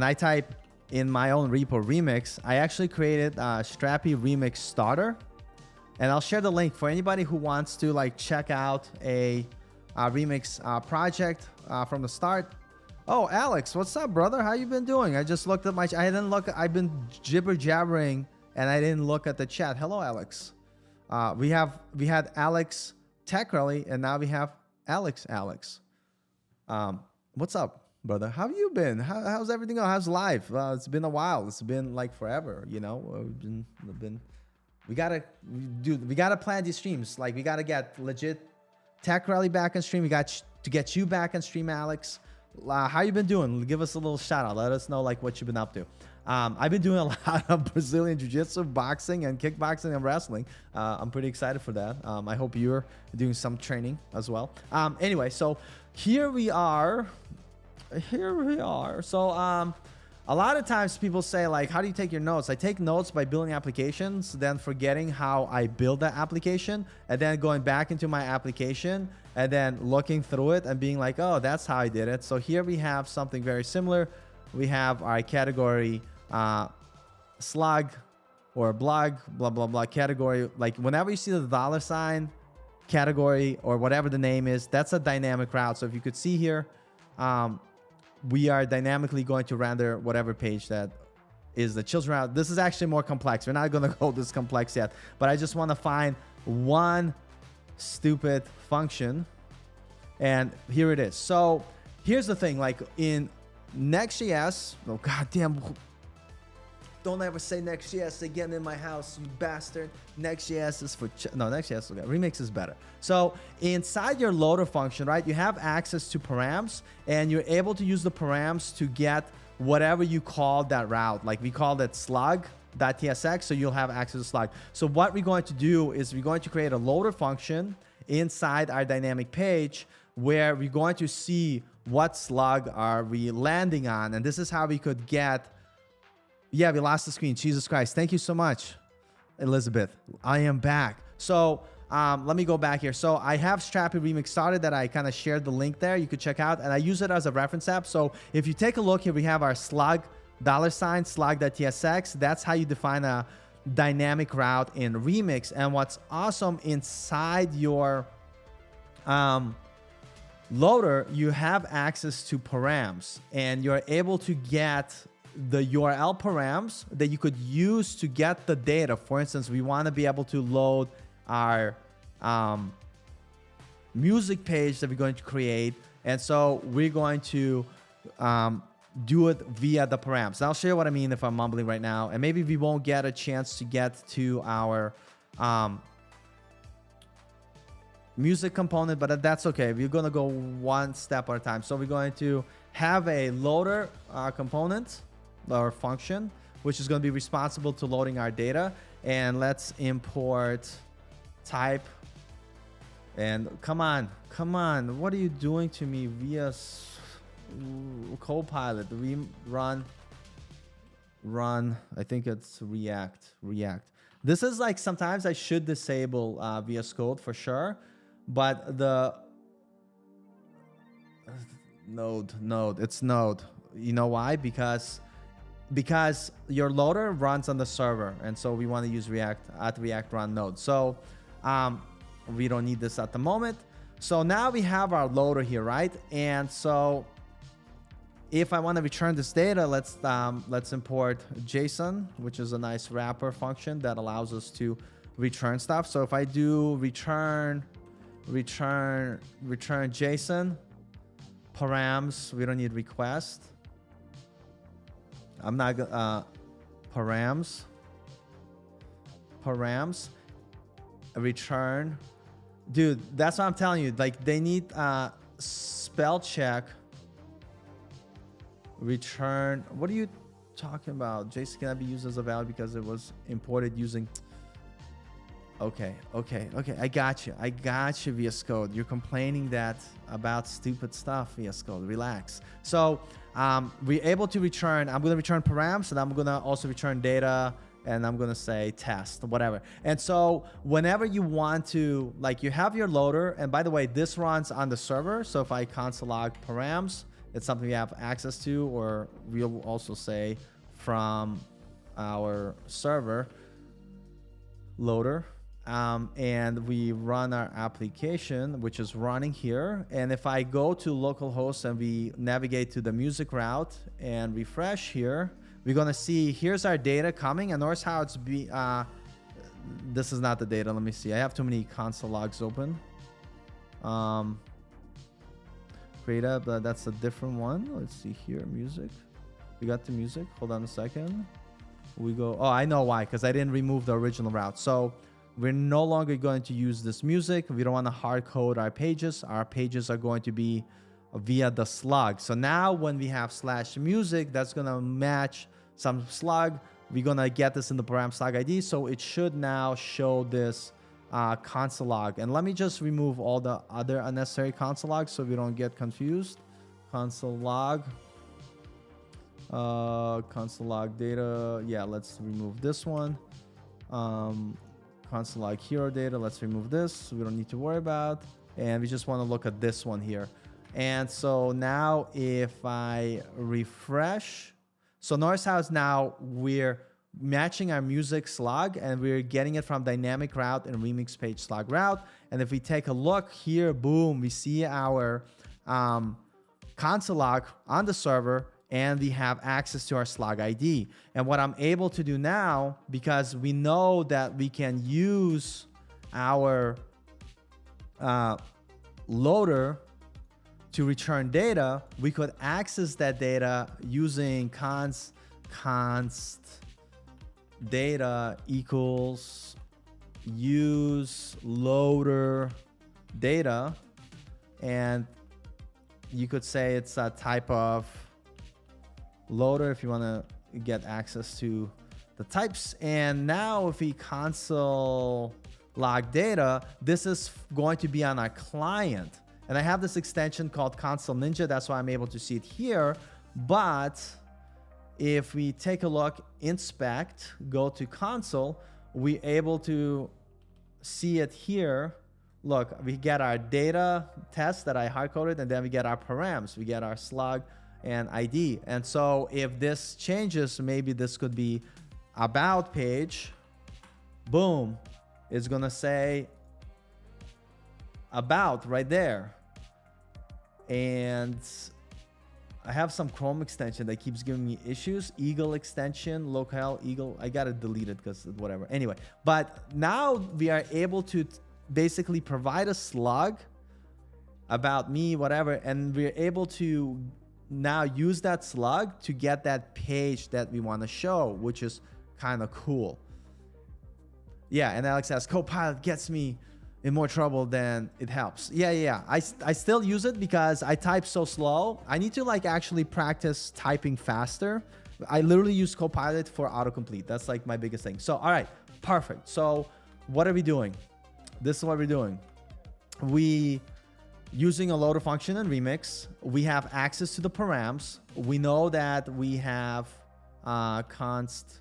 I type in my own repo Remix, I actually created a Strapi Remix starter, and I'll share the link for anybody who wants to like check out a Remix project from the start. Oh, Alex, what's up, brother? How you been doing? I just looked at my... I've been jibber jabbering, and I didn't look at the chat. Hello, Alex. We had Alex Tech Rally, and now we have Alex. What's up, brother? How have you been? How's everything going? How's life? It's been a while. It's been like forever, you know. We gotta plan these streams. Like we gotta get legit Tech Rally back on stream. We got to get you back on stream, Alex. How you been doing? Give us a little shout out. Let us know like what you've been up to. I've been doing a lot of Brazilian jiu-jitsu, boxing, and kickboxing and wrestling. I'm pretty excited for that. I hope you're doing some training as well. Anyway, so here we are. So a lot of times people say like, how do you take your notes? I take notes by building applications, then forgetting how I build that application, and then going back into my application and then looking through it and being like, oh, that's how I did it. So here we have something very similar. We have our category slug or blog, blah, blah, blah, category. Like whenever you see the $ category or whatever the name is, that's a dynamic route. So if you could see here, we are dynamically going to render whatever page that is the children route. This is actually more complex. We're not going to go this complex yet, but I just want to find one stupid function, and here it is. So here's the thing, like in Next.js, oh goddamn, don't ever say Next.js again in my house, you bastard. Next.js is for no, Next.js, okay. Remix is better. So inside your loader function, right, you have access to params, and you're able to use the params to get whatever you call that route. Like we call that slug.tsx, so you'll have access to slug. So what we're going to do is we're going to create a loader function inside our dynamic page where we're going to see what slug are we landing on. And this is how we could get, yeah, we lost the screen. Jesus Christ. Thank you so much, Elizabeth. I am back. So let me go back here. So I have Strapi Remix started that I kind of shared the link there. You could check out, and I use it as a reference app. So if you take a look here, we have our slug, $slug.tsx. That's how you define a dynamic route in Remix. And what's awesome, inside your loader, you have access to params, and you're able to get the URL params that you could use to get the data. For instance, we want to be able to load our music page that we're going to create, and so we're going to do it via the params. And I'll show you what I mean if I'm mumbling right now, and maybe we won't get a chance to get to our music component, but that's okay. We're going to go one step at a time. So we're going to have a loader component or function, which is going to be responsible to loading our data. And let's import type. And come on, what are you doing to me via Copilot? We run, I think it's React. This is like, sometimes I should disable VS Code for sure, but the node, it's node. You know why? Because your loader runs on the server, and so we want to use React run node. So we don't need this at the moment. So now we have our loader here, right? And so if I want to return this data, let's import JSON, which is a nice wrapper function that allows us to return stuff. So if I do return JSON params, we don't need request. I'm not params return. Dude, that's what I'm telling you. Like, they need spell check return. What are you talking about? JSON cannot be used as a value because it was imported using. Okay. I got you, VS Code. You're complaining that about stupid stuff, VS Code. Relax. So we're able to return. I'm going to return params, and I'm going to also return data, and I'm going to say test, whatever. And so whenever you want to, like, you have your loader, and by the way, this runs on the server. So if I console log params, it's something we have access to, or we'll also say from our server loader. And we run our application, which is running here. And if I go to localhost and we navigate to the music route and refresh here, we're going to see here's our data coming, and notice how it's this is not the data. Let me see. I have too many console logs open. Create up, that's a different one. Let's see here, music. We got the music. Hold on a second. We go, oh, I know why, because I didn't remove the original route. So we're no longer going to use this music. We don't want to hard code our pages. Our pages are going to be via the slug. So now when we have /music, that's going to match some slug. We're going to get this in the param slug ID. So it should now show this console log. And let me just remove all the other unnecessary console logs so we don't get confused. Console log data. Yeah, let's remove this one. Console log hero data, let's remove this, so we don't need to worry about. And we just want to look at this one here. And so now if I refresh, so notice how it's now we're matching our music slug, and we're getting it from dynamic route and remix page slug route. And if we take a look here, boom, we see our console log on the server, and we have access to our slug ID. And what I'm able to do now, because we know that we can use our loader to return data, we could access that data using const data equals use loader data, and you could say it's a type of loader if you want to get access to the types. And now if we console log data, this is going to be on our client. And I have this extension called Console Ninja. That's why I'm able to see it here. But if we take a look, inspect, go to console, we're able to see it here. Look, we get our data test that I hard-coded, and then we get our params. We get our slug and ID. And so if this changes, maybe this could be about page. Boom. It's going to say about right there. And I have some Chrome extension that keeps giving me issues. Eagle extension, locale eagle. I got to delete it because whatever. Anyway, but now we are able to basically provide a slug about me, whatever. And we're able to now use that slug to get that page that we want to show, which is kind of cool. Yeah, and Alex says, Copilot gets me in more trouble than it helps. Yeah. I still use it because I type so slow. I need to like actually practice typing faster. I literally use Copilot for autocomplete. That's like my biggest thing. So, all right, perfect. So what are we doing? This is what we're doing. We using a loader function in Remix. We have access to the params. We know that we have const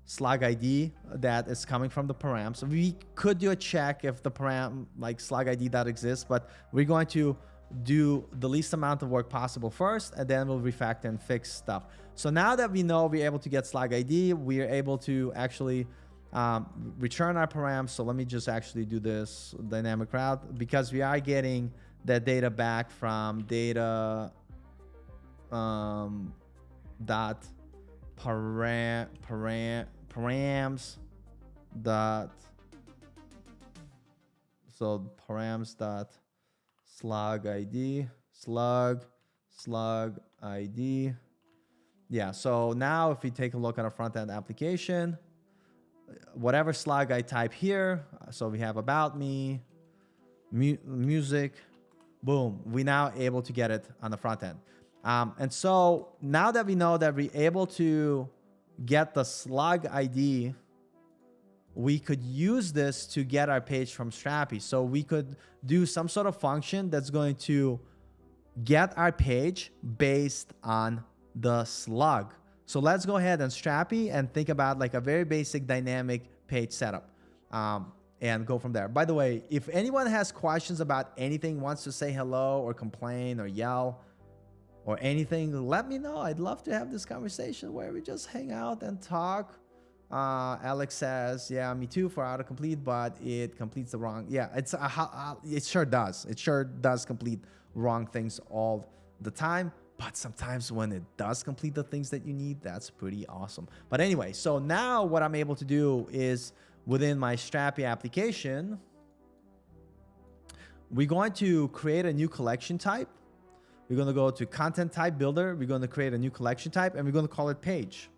slug ID that is coming from the param. So we could do a check if the param like slug ID that exists, but we're going to do the least amount of work possible first, and then we'll refactor and fix stuff. So now that we know we're able to get slug ID, we are able to actually return our params. So let me just actually do this dynamic route, because we are getting that data back from data dot params dot, so params dot slug ID, slug ID. Yeah, so now if we take a look at our front-end application, whatever slug I type here, so we have about me, music, boom, we now able to get it on the front end. And so now that we know that we're able to get the slug ID, we could use this to get our page from Strapi. So we could do some sort of function that's going to get our page based on the slug. So let's go ahead and Strapi and think about like a very basic dynamic page setup and go from there. By the way, if anyone has questions about anything, wants to say hello or complain or yell or anything, let me know. I'd love to have this conversation where we just hang out and talk. Alex says, yeah, me too for autocomplete, but it completes the wrong. Yeah, it sure does. It sure does complete wrong things all the time. But sometimes when it does complete the things that you need, that's pretty awesome. But anyway, so now what I'm able to do is within my Strapi application, we're going to create a new collection type. We're going to go to content type builder. We're going to create a new collection type, and we're going to call it page.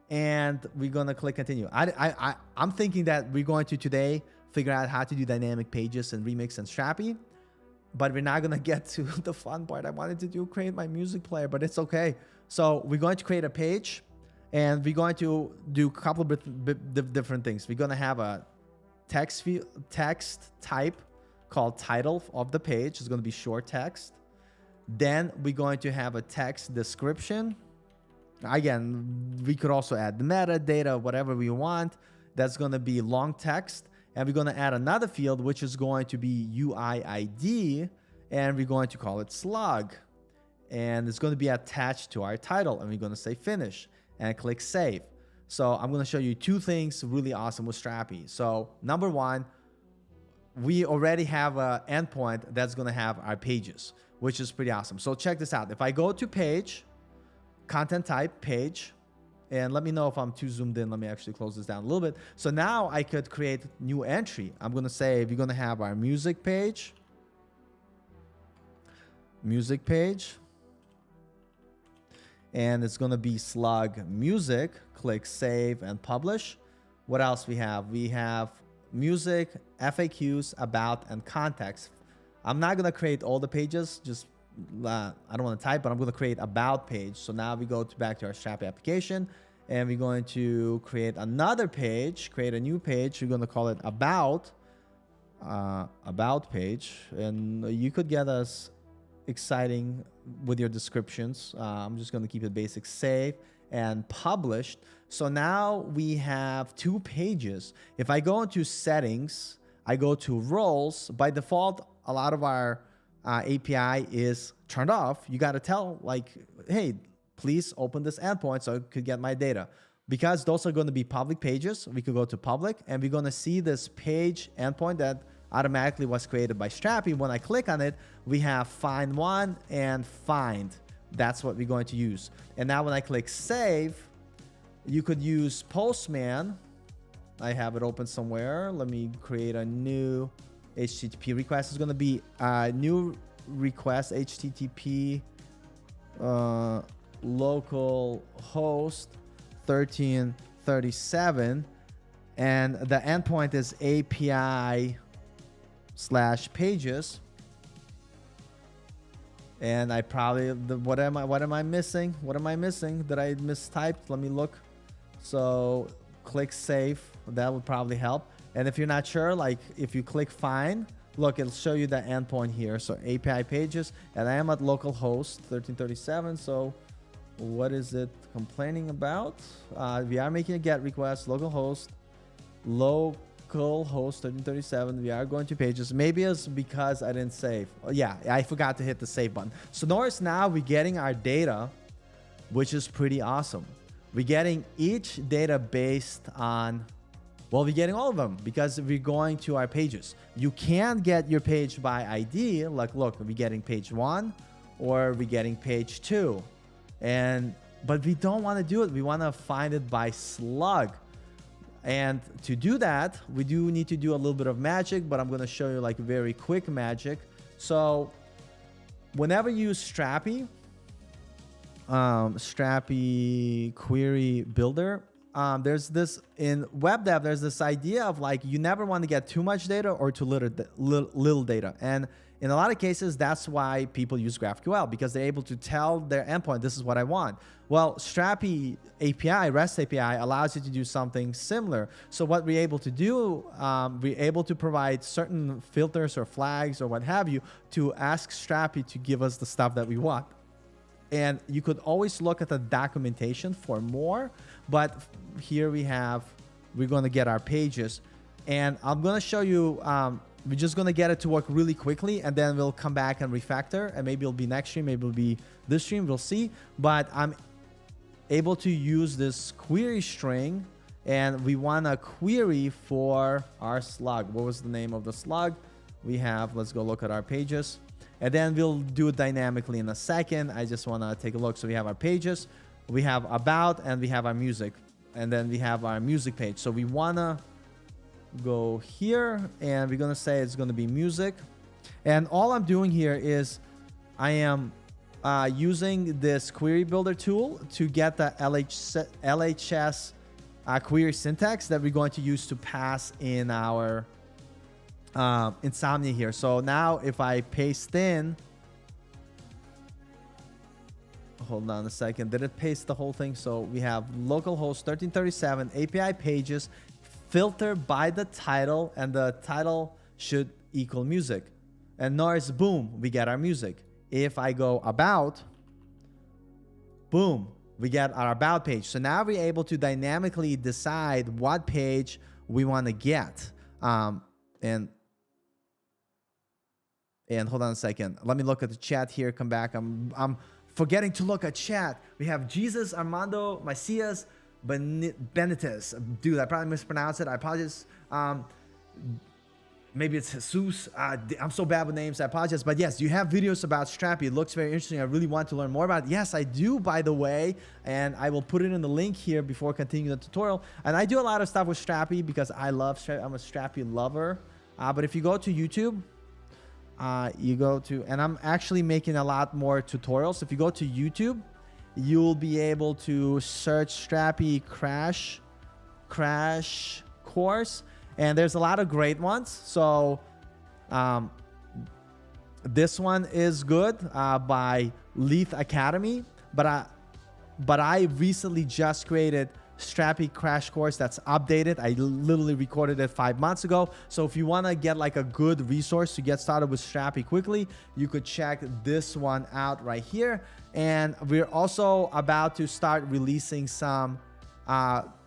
And we're going to click continue. I'm thinking that we're going to today figure out how to do dynamic pages and Remix and Strapi, but we're not going to get to the fun part. I wanted to create my music player, but it's okay. So we're going to create a page, and we're going to do a couple of different things. We're going to have a text type called title of the page. It's going to be short text. Then we're going to have a text description. Again, we could also add the metadata, whatever we want. That's going to be long text. And we're going to add another field, which is going to be UI ID. And we're going to call it slug. And it's going to be attached to our title. And we're going to say finish and click save. So I'm going to show you two things really awesome with Strapi. So number one, we already have an endpoint that's going to have our pages, which is pretty awesome. So check this out. If I go to page, content type, page, and let me know if I'm too zoomed in. Let me actually close this down a little bit. So now I could create new entry. I'm going to say we're going to have our music page. And it's going to be slug music. Click save and publish. What else we have? We have music, FAQs, about, and context. I'm not going to create all the pages. Just I don't want to type, but I'm going to create about page. So now we go back to our Strapi application, and we're going to create another page, create a new page. We're going to call it about page, and you could get us exciting with your descriptions. I'm just going to keep it basic, save and published. So now we have two pages. If I go into settings, I go to roles. By default, a lot of our API is turned off. You got to tell, like, hey, please open this endpoint so I could get my data. Because those are going to be public pages, we could go to public, and we're going to see this page endpoint that automatically was created by Strapi. When I click on it, we have find one and find. That's what we're going to use. And now when I click save, you could use Postman. I have it open somewhere. Let me create a new HTTP request. It's going to be a new request, HTTP local host 1337. And the endpoint is API/pages. And I probably, what am I missing? What am I missing? Did I mistyped? Let me look. So click save. That would probably help. And if you're not sure, like if you click find, look, it'll show you the endpoint here. So API pages, and I am at localhost 1337. So what is it complaining about? We are making a GET request, localhost 1337. We are going to pages. Maybe it's because I didn't save. Oh, yeah, I forgot to hit the save button. So notice now we're getting our data, which is pretty awesome. We're getting each data based on, well, we're getting all of them because we're going to our pages. You can get your page by ID. Like, look, we're getting page 1 or we're getting page 2. But we don't want to do it. We want to find it by slug. And to do that, we do need to do a little bit of magic, but I'm going to show you like very quick magic. So whenever you use Strapi, Strapi query builder, there's this in web dev, there's this idea of like, you never want to get too much data or too little data. And in a lot of cases, that's why people use GraphQL, because they're able to tell their endpoint, this is what I want. Well, Strapi API, REST API, allows you to do something similar. So what we're able to do, we're able to provide certain filters or flags or what have you to ask Strapi to give us the stuff that we want. And you could always look at the documentation for more, but here we're going to get our pages. And I'm going to show you, we're just going to get it to work really quickly, and then we'll come back and refactor, and maybe it'll be next stream, maybe it'll be this stream, we'll see. But I'm able to use this query string, and we want a query for our slug. What was the name of the slug? We have, let's go look at our pages, and then we'll do it dynamically in a second. I just want to take a look. So we have our pages, we have about, and we have our music, and then we have our music page. So we want to go here, and we're going to say it's going to be music. And all I'm doing here is I am using this query builder tool to get the LHS query syntax that we're going to use to pass in our Insomnia here. So now if I paste in, hold on a second, did it paste the whole thing? So we have localhost 1337 API pages, filter by the title, and the title should equal music. And notice, boom, we get our music. If I go about, boom, we get our about page. So now we're able to dynamically decide what page we want to get. And hold on a second. Let me look at the chat here. Come back. I'm forgetting to look at chat. We have Jesus, Armando, Macias, Benitez. Dude, I probably mispronounced it. I apologize. Maybe it's Jesus. I'm so bad with names. I apologize. But yes, you have videos about Strapi. It looks very interesting. I really want to learn more about it. Yes, I do, by the way. And I will put it in the link here before continuing the tutorial. And I do a lot of stuff with Strapi because I love Strapi. I'm a Strapi lover. But if you go to YouTube, and I'm actually making a lot more tutorials. If you go to YouTube, you'll be able to search Strapi crash course. And there's a lot of great ones. So this one is good by Leith Academy. But I recently just created Strapi crash course that's updated. I literally recorded it 5 months ago. So if you want to get like a good resource to get started with Strapi quickly, you could check this one out right here. And we're also about to start releasing some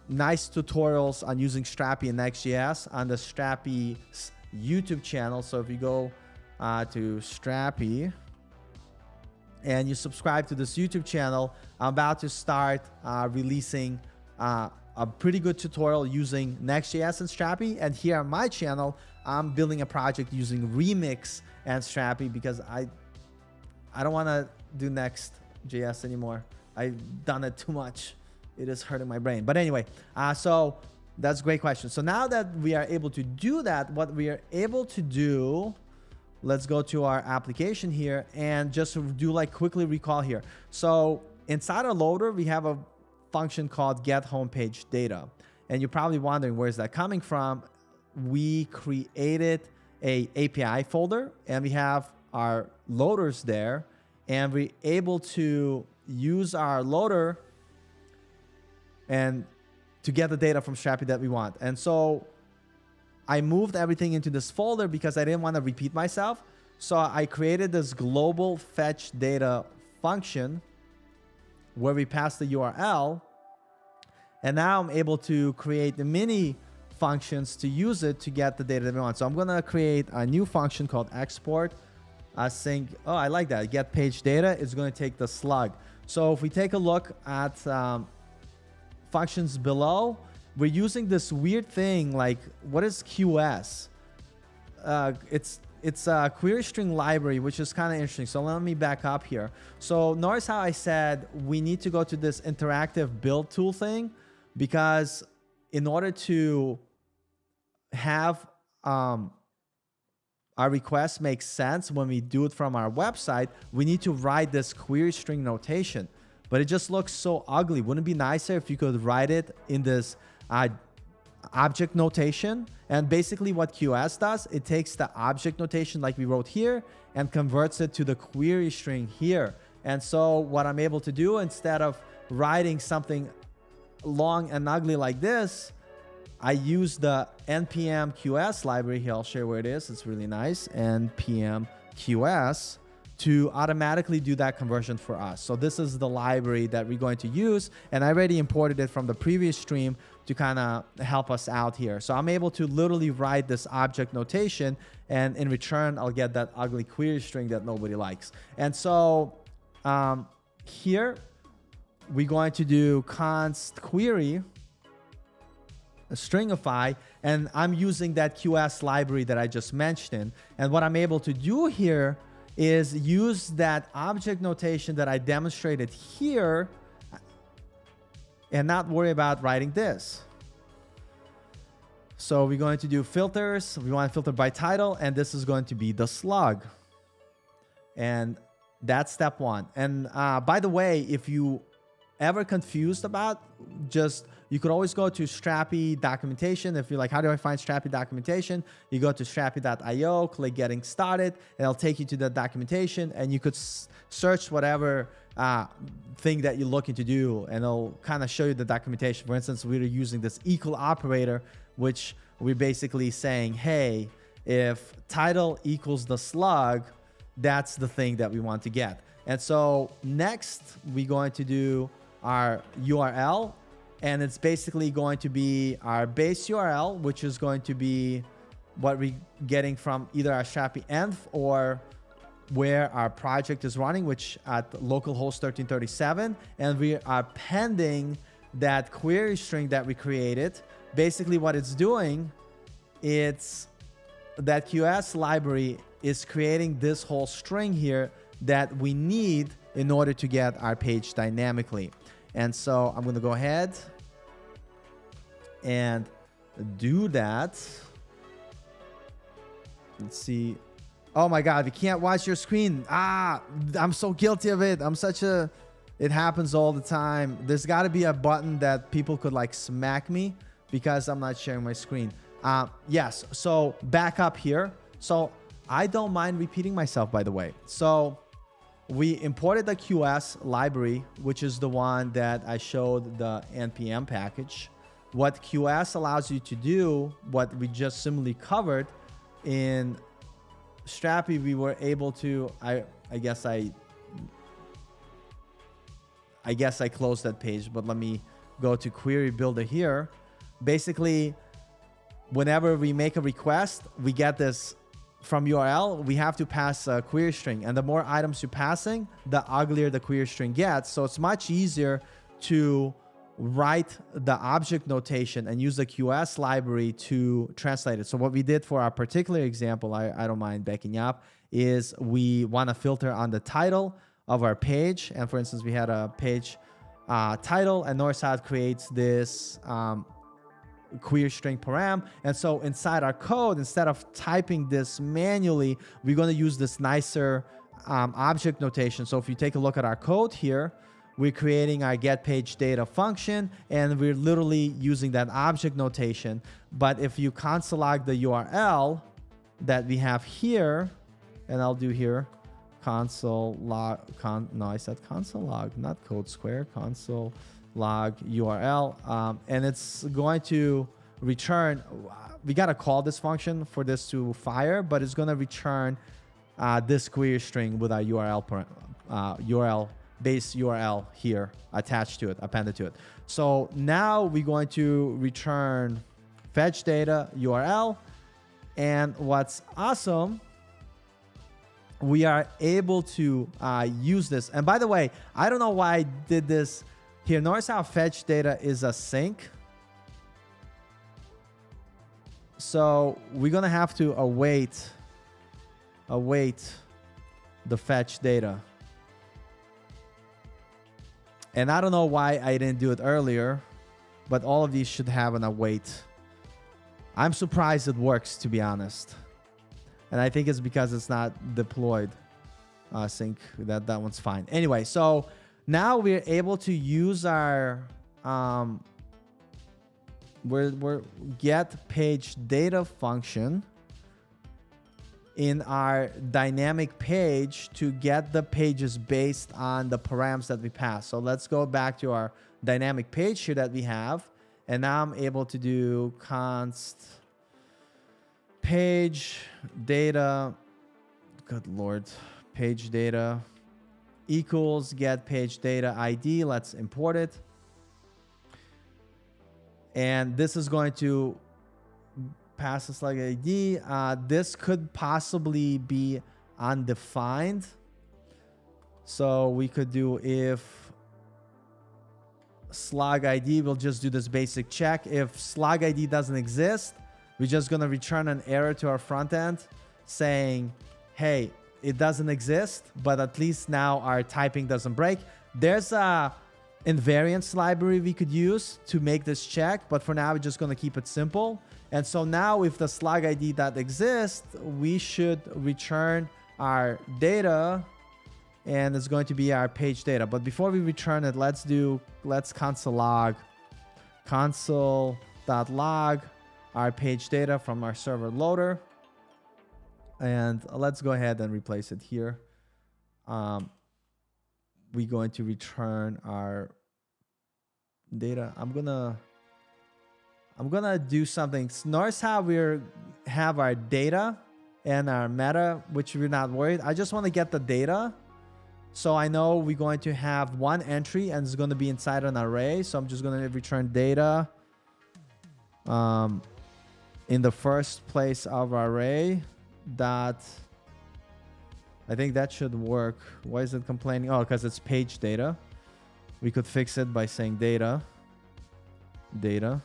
nice tutorials on using Strapi and Next.js on the Strapi YouTube channel. So if you go to Strapi and you subscribe to this YouTube channel, I'm about to start releasing a pretty good tutorial using Next.js and Strapi. And here on my channel, I'm building a project using Remix and Strapi because I don't want to do Next.js anymore. I've done it too much. It is hurting my brain. But anyway, so that's a great question. So now that we are able to do that, what we are able to do, let's go to our application here and just do like quickly recall here. So inside our loader, we have a function called get homepage data. And you're probably wondering, where is that coming from? We created a API folder and we have our loaders there, and we're able to use our loader and to get the data from Strapi that we want. And so I moved everything into this folder because I didn't want to repeat myself. So I created this global fetch data function where we pass the URL. And now I'm able to create the mini functions to use it to get the data that we want. So I'm going to create a new function called export sync. Oh, I like that. Get page data. It's going to take the slug. So if we take a look at functions below, we're using this weird thing like, what is QS? It's a query string library, which is kind of interesting. So let me back up here. So notice how I said we need to go to this interactive build tool thing, because in order to have our request make sense when we do it from our website, we need to write this query string notation. But it just looks so ugly. Wouldn't it be nicer if you could write it in this object notation? And basically what QS does, it takes the object notation like we wrote here and converts it to the query string here. And so what I'm able to do, instead of writing something long and ugly like this, I use the npm QS library here. I'll share where it is. It's really nice. npm QS to automatically do that conversion for us. So this is the library that we're going to use. And I already imported it from the previous stream to kind of help us out here. So I'm able to literally write this object notation, and in return, I'll get that ugly query string that nobody likes. And so here, we're going to do const query stringify, and I'm using that QS library that I just mentioned. And what I'm able to do here is use that object notation that I demonstrated here and not worry about writing this. So we're going to do filters. We want to filter by title, and this is going to be the slug. And that's step one. And by the way, if you ever confused about, you could always go to Strapi documentation. If you're like, how do I find Strapi documentation? You go to strapi.io, click getting started, and it'll take you to the documentation, and you could search whatever thing that you're looking to do, and it'll kind of show you the documentation. For instance, we're using this equal operator, which we're basically saying, hey, if title equals the slug, that's the thing that we want to get. And so next, we're going to do our URL, and it's basically going to be our base URL, which is going to be what we're getting from either our Strapi env or where our project is running, which at localhost 1337, and we are pending that query string that we created, basically what it's doing, it's that QS library is creating this whole string here that we need in order to get our page dynamically. And so I'm going to go ahead and do that. Let's see. Oh my God, we can't watch your screen. I'm so guilty of it. It happens all the time. There's got to be a button that people could like smack me because I'm not sharing my screen. Yes, so back up here. So I don't mind repeating myself, by the way. So we imported the QS library, which is the one that I showed the NPM package. What QS allows you to do, what we just similarly covered in Strapi, we were able to, I guess I closed that page, but let me go to query builder here. Basically, whenever we make a request, we get this from URL, we have to pass a query string. And the more items you're passing, the uglier the query string gets. So it's much easier to write the object notation and use the QS library to translate it. So what we did for our particular example, I don't mind backing up, is we want to filter on the title of our page. And for instance, we had a page title, and Northside creates this query string param. And so inside our code, instead of typing this manually, we're going to use this nicer object notation. So if you take a look at our code here, we're creating our get page data function, and we're literally using that object notation. But if you console log the URL that we have here, and I'll do here, console log, I said console log, not code square, console log URL, and it's going to return, we got to call this function for this to fire, but it's going to return this query string with our URL base URL here attached to it, appended to it. So now we're going to return fetch data URL, and what's awesome, we are able to use this. And by the way, I don't know why I did this here. Notice how fetch data is a sync. So we're gonna have to await the fetch data. And I don't know why I didn't do it earlier, but all of these should have an await. I'm surprised it works, to be honest. And I think it's because it's not deployed sync. That one's fine. Anyway, so now we're able to use our we're get page data function in our dynamic page to get the pages based on the params that we pass. So let's go back to our dynamic page here that we have. And now I'm able to do const page data, good Lord, page data equals get page data ID. Let's import it. And this is going to pass a slug ID. This could possibly be undefined. So we could do if slug ID, we'll just do this basic check. If slug ID doesn't exist, we're just going to return an error to our front end saying, hey, it doesn't exist, but at least now our typing doesn't break. There's a invariance library we could use to make this check, but for now, we're just going to keep it simple. And so now if the slug ID that exists, we should return our data, and it's going to be our page data. But before we return it, let's console log console.log our page data from our server loader. And let's go ahead and replace it here. We're going to return our data. I'm gonna do something. Notice how we have our data and our meta, which we're not worried. I just want to get the data, so I know we're going to have one entry and it's going to be inside an array. So I'm just going to return data in the first place of our array. I think that should work. Why is it complaining? Oh, because it's page data. We could fix it by saying data. data,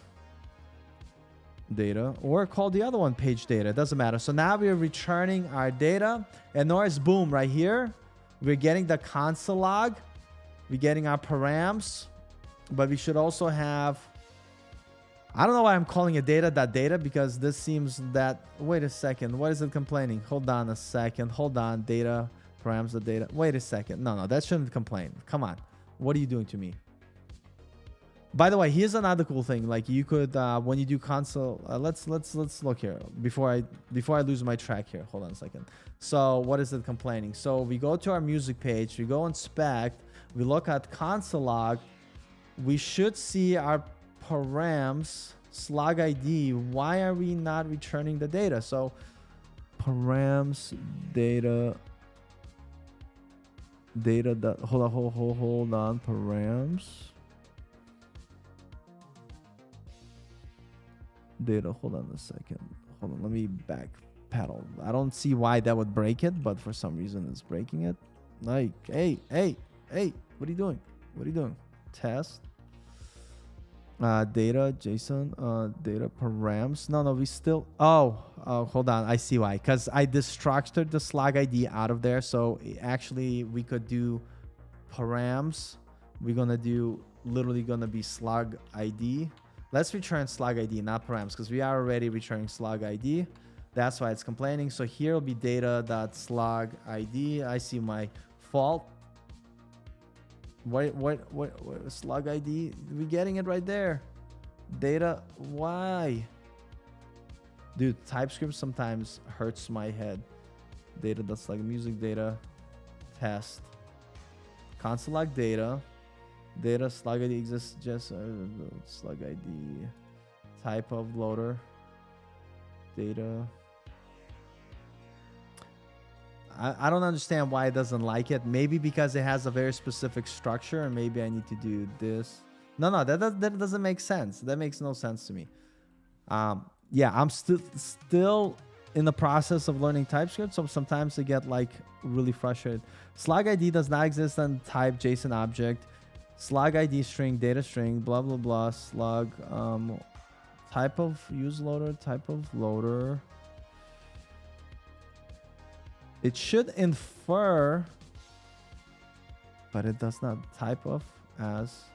or call the other one page data. It doesn't matter. So now we're returning our data, and notice, boom, right here, we're getting the console log, we're getting our params, but we should also have, I don't know why I'm calling it data, because this seems that, wait a second, what is it complaining? Hold on a second, hold on, data, params, the data, wait a second. No, that shouldn't complain. Come on, what are you doing to me? By the way, here's another cool thing. Like you could, when you do console, let's look here before I lose my track here. Hold on a second. So what is it complaining? So we go to our music page, we go inspect, we look at console log, we should see our params slug ID. Why are we not returning the data? So params data hold on, params data, hold on a second, hold on, let me back pedal. I don't see why that would break it, but for some reason it's breaking it. Like, hey, what are you doing? Test data JSON data params. No, we still, hold on, I see why, because I destructured the slug ID out of there. So actually we could do params, we're gonna do literally gonna be slug ID. Let's return slug ID, not params, because we are already returning slug ID. That's why it's complaining. So here will be data.slug ID. I see my fault. What slug ID? We're getting it right there. Data, why? Dude, TypeScript sometimes hurts my head. Data.slug music data test. Console log data. Data slug ID exists just slug ID type of loader data. I don't understand why it doesn't like it. Maybe because it has a very specific structure, and maybe I need to do this. No, that doesn't make sense. That makes no sense to me. Yeah, I'm still in the process of learning TypeScript, so sometimes I get like really frustrated. Slug ID does not exist on type JSON object. Slug ID string, data string, blah, blah, blah, slug, type of use loader, type of loader. It should infer, but it does not. Type of as.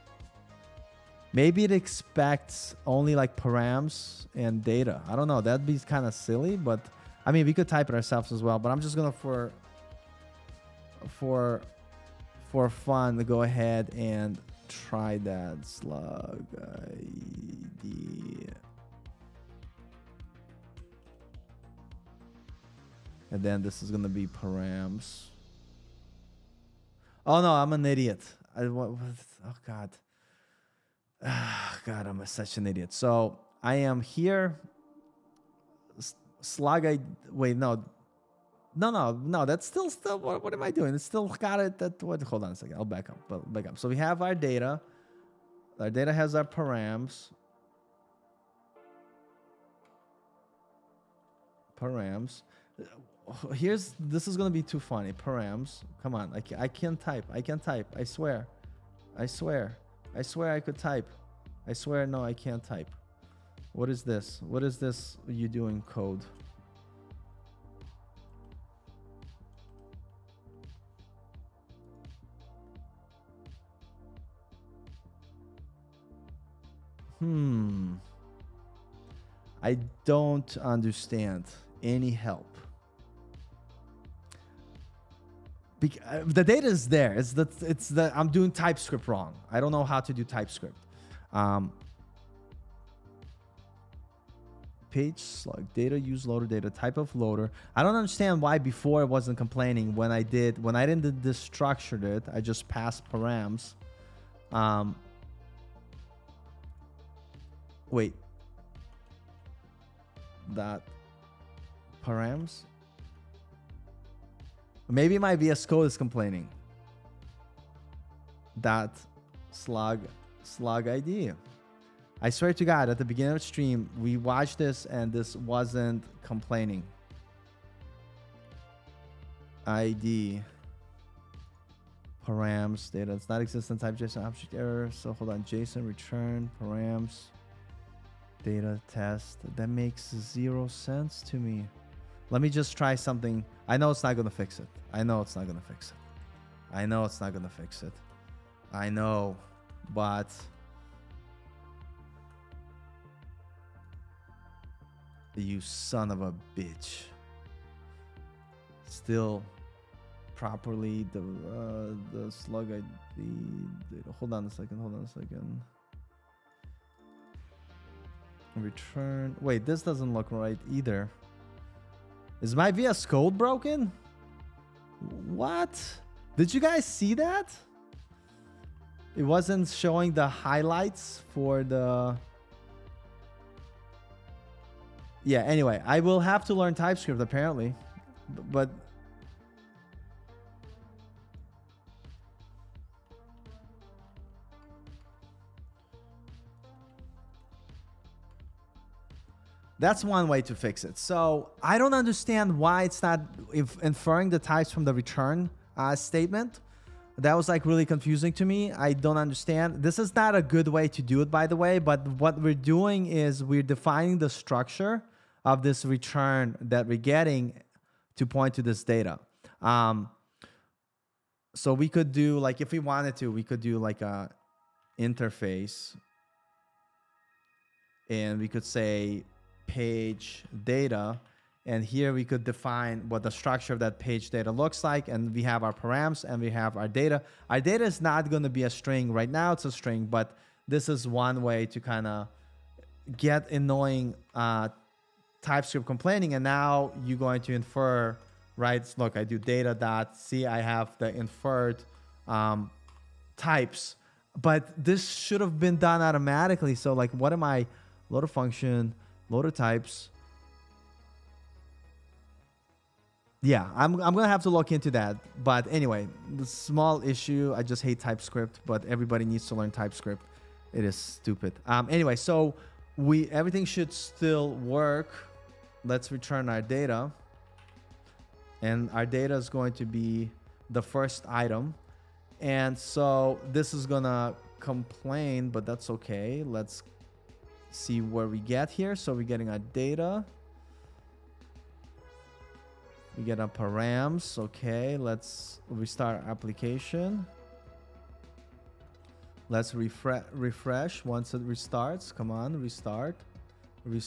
Maybe it expects only like params and data. I don't know. That'd be kind of silly, but I mean, we could type it ourselves as well, but I'm just going to, for fun, to go ahead and try that slug ID. And then this is going to be params. Oh, no, I'm an idiot. Oh, God. God, I'm such an idiot. So I am here. Slug ID. Wait, no. That's still. What am I doing? It's still got it. Hold on a second. I'll back up. So we have our data. Our data has our params. This is gonna be too funny. Params. Come on. I can't type. I swear. I could type. I swear. No, I can't type. What is this? What is this you doing code? I don't understand. Any help? The data is there. It's the I'm doing TypeScript wrong. I don't know how to do TypeScript. Page slug data use loader data type of loader. I don't understand why before it wasn't complaining when I didn't destructured it. I just passed params. Wait. That params. Maybe my VS Code is complaining. That slug ID. I swear to God, at the beginning of the stream, we watched this and this wasn't complaining. ID. Params data. It's not existent type JSON object error. So hold on. JSON return params. Data test. That makes 0 sense to me. Let me just try something. I know it's not going to fix it. I know it's not going to fix it. I know it's not going to fix it. I know, but you son of a bitch. Still properly the slug ID. Hold on a second. Return. Wait, this doesn't look right either. Is my VS Code broken? What? Did you guys see that? It wasn't showing the highlights for the... Yeah, anyway, I will have to learn TypeScript apparently. But... That's one way to fix it. So I don't understand why it's not inferring the types from the return statement. That was like really confusing to me. I don't understand. This is not a good way to do it, by the way. But what we're doing is we're defining the structure of this return that we're getting to point to this data. So we could do, like, if we wanted to, we could do like a interface. And we could say page data, and here we could define what the structure of that page data looks like, and we have our params and we have our data. Our data is not going to be a string right now, it's a string, but this is one way to kind of get annoying TypeScript complaining. And now you're going to infer, right? Look, I do data dot, see, I have the inferred types, but this should have been done automatically. So like, what am I? Loader function, loader types. Yeah, I'm gonna have to look into that. But anyway, the small issue, I just hate TypeScript, but everybody needs to learn TypeScript. It is stupid. Anyway, so everything should still work. Let's return our data. And our data is going to be the first item. And so this is gonna complain, but that's okay. Let's see where we get here. So we're getting our data. We get our params. Okay, let's restart application. Let's refresh once it restarts. Come on, restart. I'm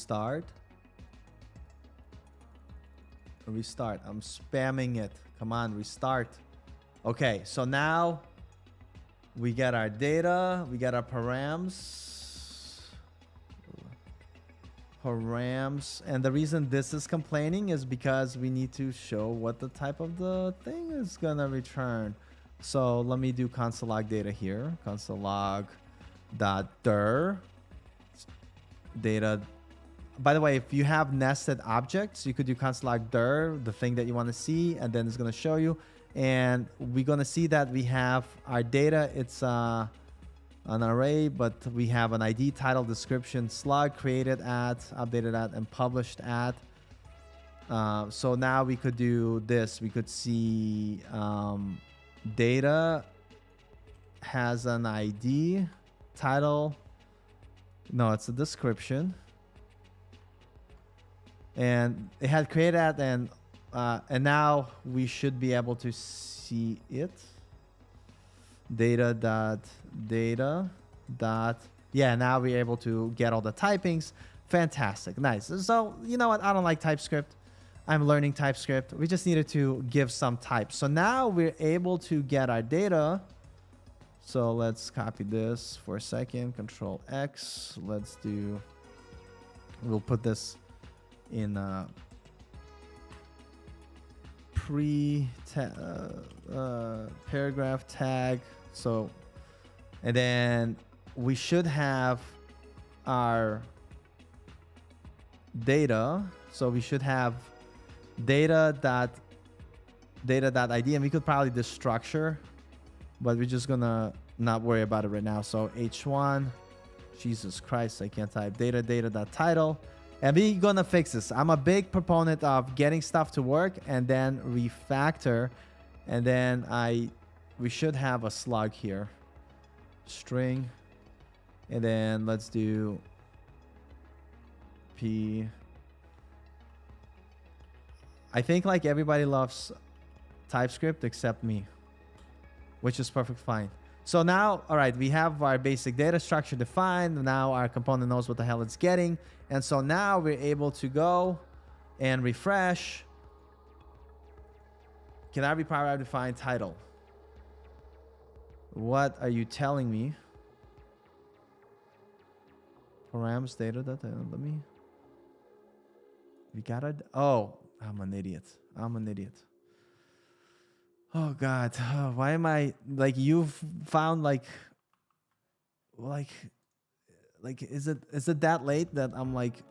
spamming it. Come on, restart. Okay, so now we get our data. We get our params. And the reason this is complaining is because we need to show what the type of the thing is gonna return. So let me do console log data here. Console log dot dir data. By the way, if you have nested objects, you could do console log dir, the thing that you want to see, and then it's gonna show you. And we're gonna see that we have our data. It's an array, but we have an ID, title, description, slug, created at, updated at, and published at. So now we could do this. We could see data has an ID, title. No, it's a description. And it had created at, and now we should be able to see it. Data. Yeah, now we're able to get all the typings. Fantastic. Nice. So, you know what? I don't like TypeScript. I'm learning TypeScript. We just needed to give some type. So now we're able to get our data. So let's copy this for a second. Control X. We'll put this in paragraph tag. So, and then we should have our data. So we should have data.id, and we could probably do structure, but we're just gonna not worry about it right now. So h1, Jesus Christ, I can't type data.title. And we're gonna fix this. I'm a big proponent of getting stuff to work and then refactor. And then we should have a slug here. String. And then let's do P. I think like everybody loves TypeScript except me, which is perfect fine. So now, all right, we have our basic data structure defined. Now our component knows what the hell it's getting. And so now we're able to go and refresh. Cannot be prior defined title. What are you telling me? Params data that let me. We got it. Oh, I'm an idiot. I'm an idiot. Oh God, why am I like you've found like is it that late that I'm like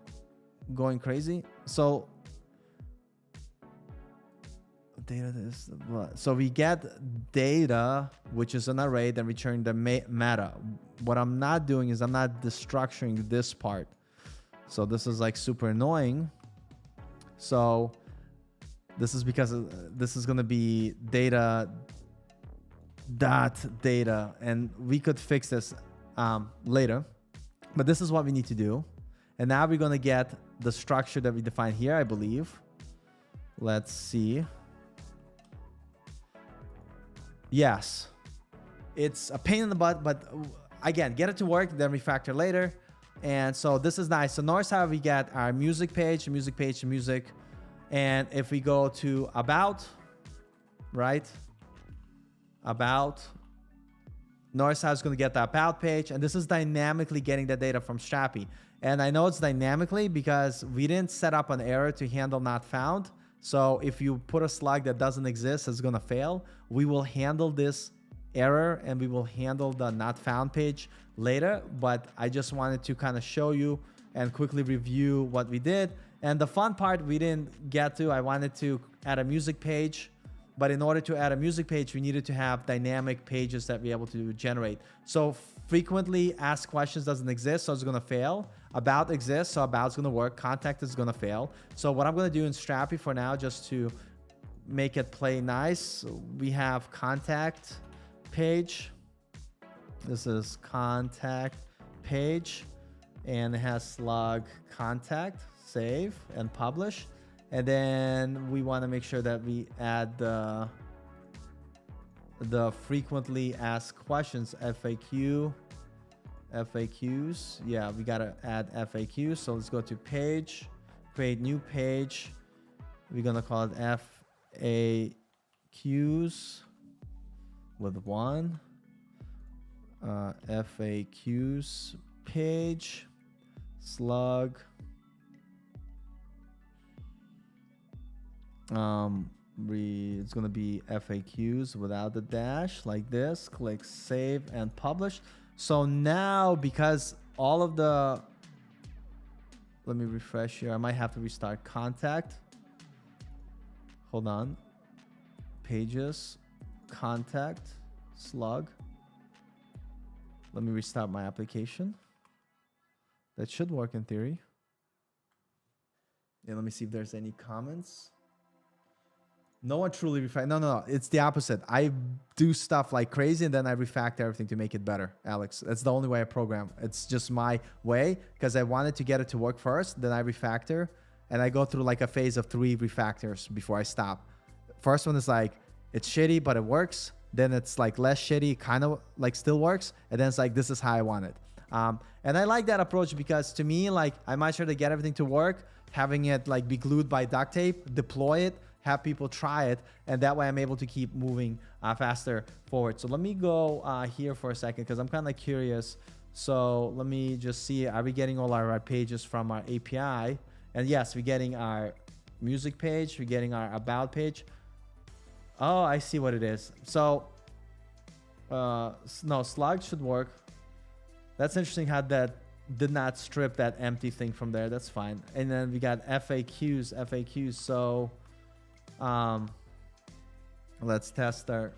going crazy? So data is so we get data, which is an array, then return the meta. What I'm not doing is I'm not destructuring this part. So this is like super annoying. So this is because this is going to be data dot data, and we could fix this later, but this is what we need to do. And now we're going to get the structure that we defined here, I believe. Let's see. Yes, it's a pain in the butt, but again, get it to work, then refactor later. And so this is nice. So notice how we get our music page, music. And if we go to about, right? About, notice how it's going to get the about page. And this is dynamically getting the data from Strapi. And I know it's dynamically because we didn't set up an error to handle not found. So if you put a slug that doesn't exist, it's going to fail. We will handle this error and we will handle the not found page later. But I just wanted to kind of show you and quickly review what we did. And the fun part we didn't get to, I wanted to add a music page. But in order to add a music page, we needed to have dynamic pages that we're able to generate. So frequently asked questions doesn't exist, so it's going to fail. About exists, so about's going to work. Contact is going to fail. So what I'm going to do in Strapi for now, just to make it play nice, we have contact page. This is contact page, and it has slug contact, save, and publish. And then we want to make sure that we add the frequently asked questions, FAQs. Yeah, we got to add FAQs. So let's go to page, create new page. We're going to call it FAQs with one. FAQs page, slug. It's going to be FAQs without the dash, like this. Click save and publish. So now, because all of the, let me refresh here. I might have to restart contact. Hold on. Pages, contact, slug. Let me restart my application. That should work in theory. Yeah, let me see if there's any comments. No one truly refactor. No. It's the opposite. I do stuff like crazy and then I refactor everything to make it better, Alex. That's the only way I program. It's just my way because I wanted to get it to work first. Then I refactor and I go through like a phase of 3 refactors before I stop. First one is like, it's shitty, but it works. Then it's like less shitty, kind of like still works. And then it's like, this is how I want it. And I like that approach because to me, like I might try to get everything to work, having it like be glued by duct tape, deploy it, have people try it, and that way I'm able to keep moving faster forward. So let me go here for a second because I'm kind of curious. So let me just see, are we getting all our pages from our API? And yes, we're getting our music page, we're getting our about page. Oh, I see what it is. So no, slug should work. That's interesting how that did not strip that empty thing from there. That's fine. And then we got FAQs. So let's test our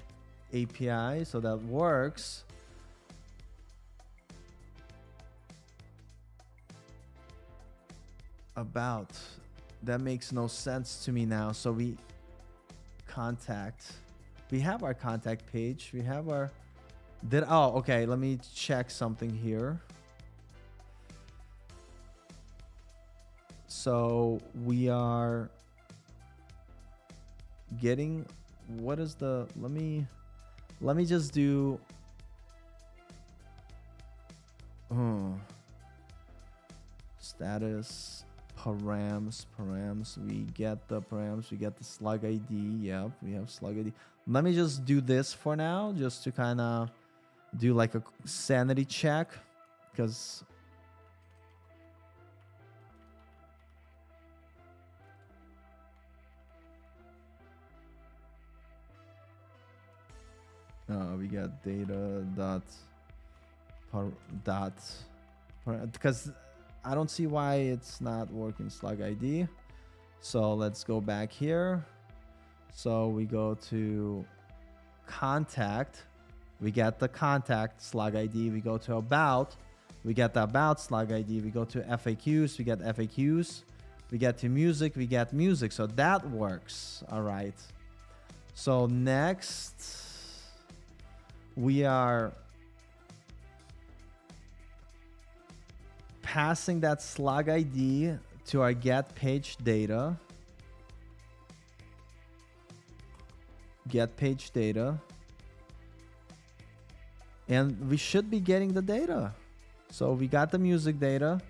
API. So that works. About, that makes no sense to me now. So we have our contact page. We have our, oh, okay. Let me check something here. So we are getting, what is the, let me just do, status params, we get the params, we get the slug ID. Yep, we have slug ID. Let me just do this for now, just to kind of do like a sanity check, because we got data because I don't see why it's not working slug ID. So let's go back here. So we go to contact, we get the contact slug ID. We go to about, we get the about slug ID. We go to FAQs, we get FAQs. We get to music, we get music. So that works. All right. So next we are passing that slug ID to our get page data. Get page data. And we should be getting the data. So we got the music data.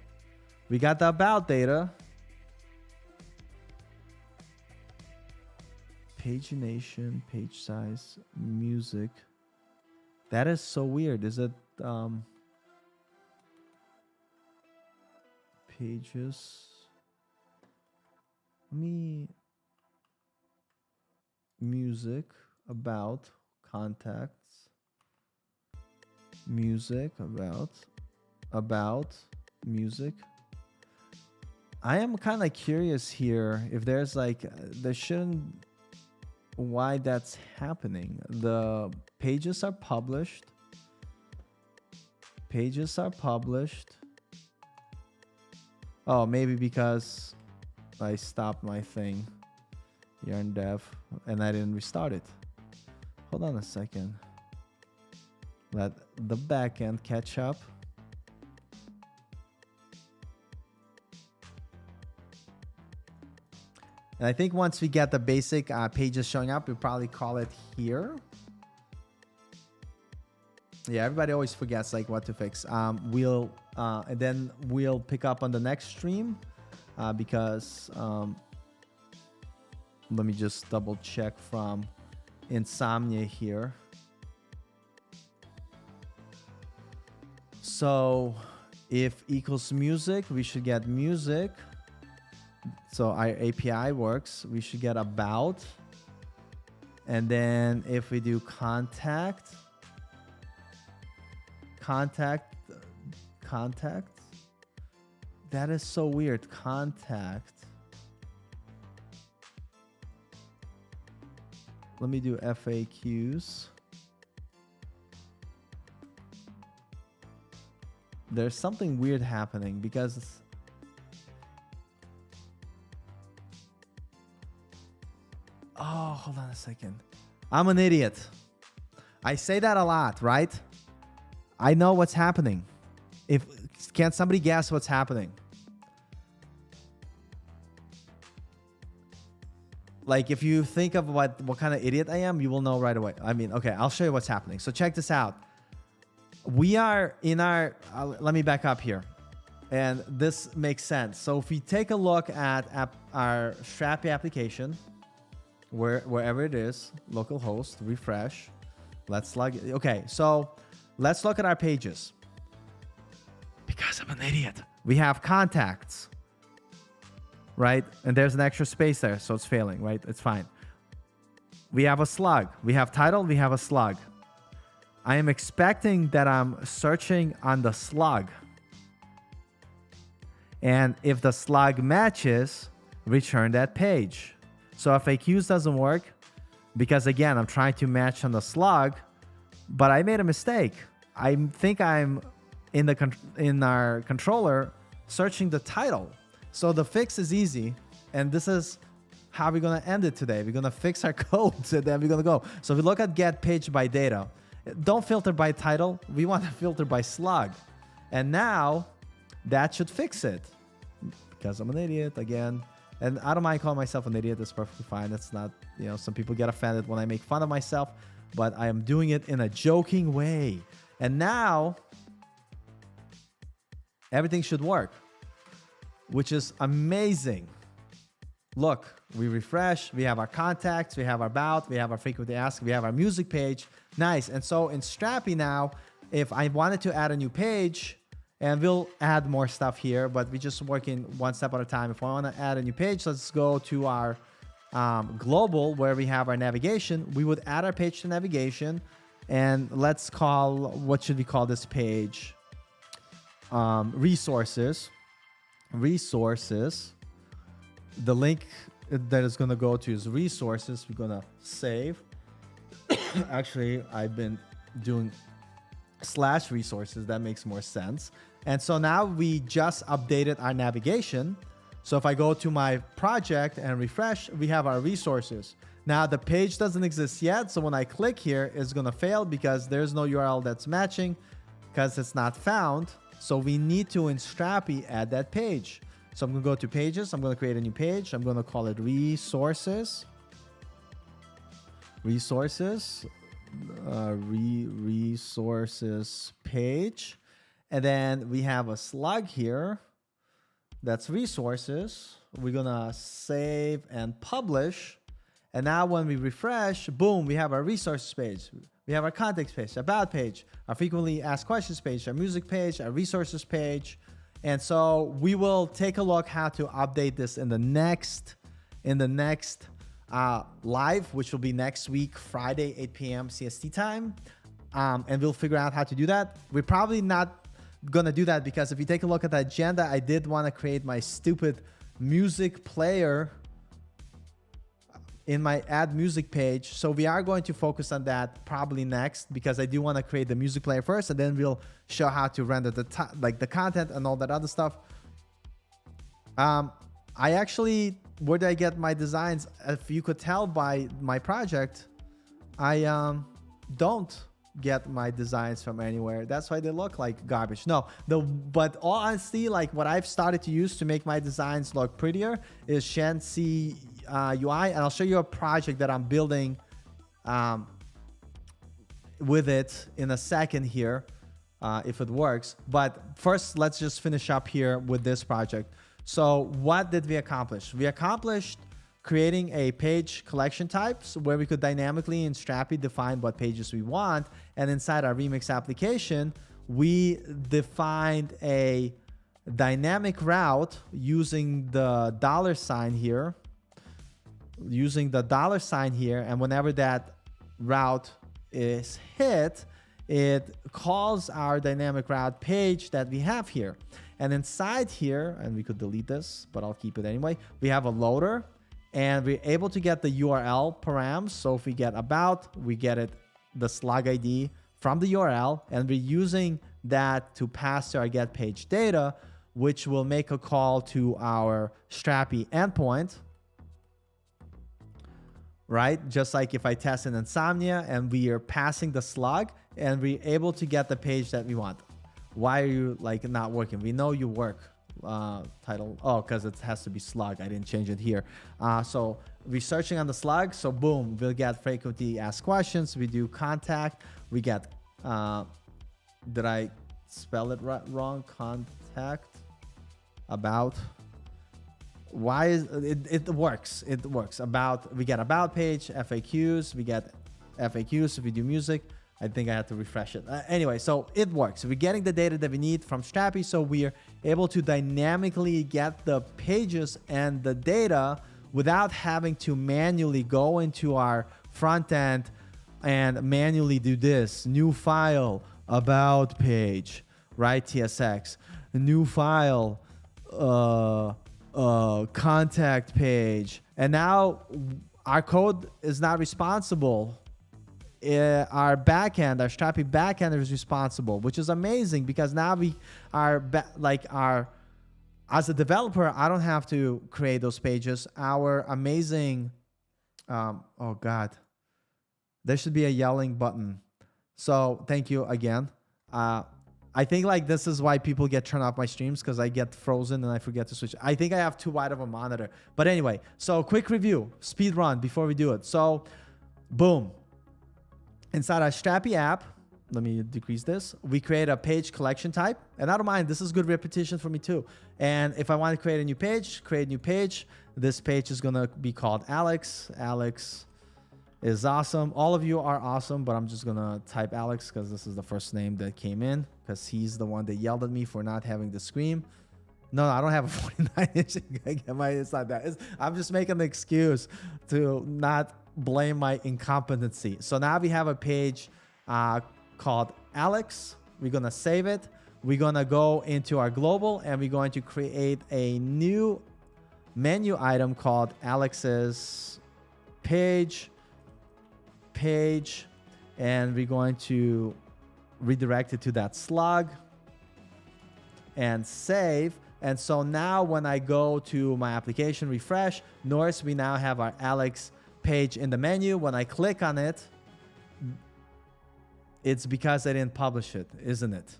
We got the about data. Pagination, page size, music. That is so weird. Is it pages? Let me music, about, contacts, music, about, music. I am kind of curious here if there's like, there shouldn't, why that's happening. The pages are published. Pages are published. Oh, maybe because I stopped my thing here in dev and I didn't restart it. Hold on a second. Let the backend catch up. And I think once we get the basic pages showing up, we'll probably call it here. Yeah, everybody always forgets like what to fix. And then we'll pick up on the next stream because let me just double check from Insomnia here. So if equals music, we should get music. So our API works. We should get about. And then if we do contact, that is so weird. Contact. Let me do FAQs. There's something weird happening because oh, hold on a second. I'm an idiot. I say that a lot, right? I know what's happening. Can somebody guess what's happening? Like if you think of what kind of idiot I am, you will know right away. I mean, okay, I'll show you what's happening. So check this out. We are in our, let me back up here. And this makes sense. So if we take a look at our Strapi application, wherever it is, localhost, refresh, let's log it. Okay, so let's look at our pages. Because I'm an idiot. We have contacts, right? And there's an extra space there, so it's failing, right? It's fine. We have a slug. We have title, we have a slug. I am expecting that I'm searching on the slug. And if the slug matches, return that page. So if FAQs doesn't work, because again, I'm trying to match on the slug, but I made a mistake. I think I'm in our controller searching the title. So the fix is easy, and this is how we're gonna end it today. We're gonna fix our codes, and then we're gonna go. So if we look at get page by data, don't filter by title. We want to filter by slug, and now that should fix it. because I'm an idiot again. And I don't mind calling myself an idiot. That's perfectly fine. That's not, you know, some people get offended when I make fun of myself, but I am doing it in a joking way. And now everything should work, which is amazing. Look, we refresh, we have our contacts, we have our about, we have our frequently asked, we have our music page. Nice. And so in Strapi now, if I wanted to add a new page, and we'll add more stuff here, but we just working one step at a time. If I want to add a new page, let's go to our global where we have our navigation. We would add our page to navigation, and let's call, what should we call this page? Resources. Resources. The link that is going to go to is resources. We're going to save. Actually, I've been doing /resources. That makes more sense. And so now we just updated our navigation. So if I go to my project and refresh, we have our resources. Now the page doesn't exist yet. So when I click here, it's going to fail because there's no URL that's matching because it's not found. So we need to, in Strapi, add that page. So I'm going to go to pages. I'm going to create a new page. I'm going to call it resources. Resources page, and then we have a slug here that's resources. We're gonna save and publish, and now when we refresh, boom, we have our resources page, we have our context page, about page, our frequently asked questions page, our music page, our resources page. And so we will take a look how to update this in the next live, which will be next week, Friday, 8 p.m. CST time. And we'll figure out how to do that. We're probably not going to do that because if you take a look at the agenda, I did want to create my stupid music player in my add music page. So we are going to focus on that probably next because I do want to create the music player first, and then we'll show how to render the content and all that other stuff. I actually, where did I get my designs? If you could tell by my project, I don't get my designs from anywhere. That's why they look like garbage. No, but all honesty, like what I've started to use to make my designs look prettier is Shensi UI, and I'll show you a project that I'm building with it in a second here, if it works. But first, let's just finish up here with this project. So what did we accomplish? We accomplished creating a page collection types where we could dynamically in Strapi define what pages we want. And inside our Remix application, we defined a dynamic route using the $sign here. And whenever that route is hit, it calls our dynamic route page that we have here. And inside here, and we could delete this, but I'll keep it anyway, we have a loader, and we're able to get the URL params. So if we get about, we get it, the slug ID from the URL, and we're using that to pass to our get page data, which will make a call to our Strapi endpoint, right? Just like if I test an insomnia and we are passing the slug and we're able to get the page that we want. Why are you like not working? We know you work. Title, oh, because it has to be slug. I didn't change it here. So we're searching on the slug. So boom, we'll get frequently asked questions. We do contact. We get, did I spell it wrong? Contact, about. Why is it works? It works. About, we get about page, FAQs. We get FAQs if we do music. I think I had to refresh it. Anyway, so it works. We're getting the data that we need from Strapi, so we're able to dynamically get the pages and the data without having to manually go into our front end and manually do this. New file, about page, right? TSX. New file, contact page. And now our code is not responsible. Our backend, our Strapi backend is responsible, which is amazing because now we are as a developer, I don't have to create those pages. Our amazing, oh God, there should be a yelling button. So thank you again. I think like this is why people get turned off my streams, because I get frozen and I forget to switch. I think I have too wide of a monitor. But anyway, so quick review, speed run before we do it. So boom. Inside our Strapi app, let me decrease this. We create a page collection type. And I don't mind, this is good repetition for me too. And if I want to create a new page, create a new page. This page is gonna be called Alex. Alex is awesome. All of you are awesome, but I'm just gonna type Alex because this is the first name that came in, because he's the one that yelled at me for not having the screen. No, I don't have a 49 inch. It's not that. I'm just making an excuse to not blame my incompetency. So now we have a page called Alex. We're gonna save it. We're gonna go into our global and we're going to create a new menu item called Alex's page, and we're going to redirect it to that slug and save. And so now when I go to my application, refresh, notice we now have our Alex page in the menu. When I click on it, it's because I didn't publish it, isn't it?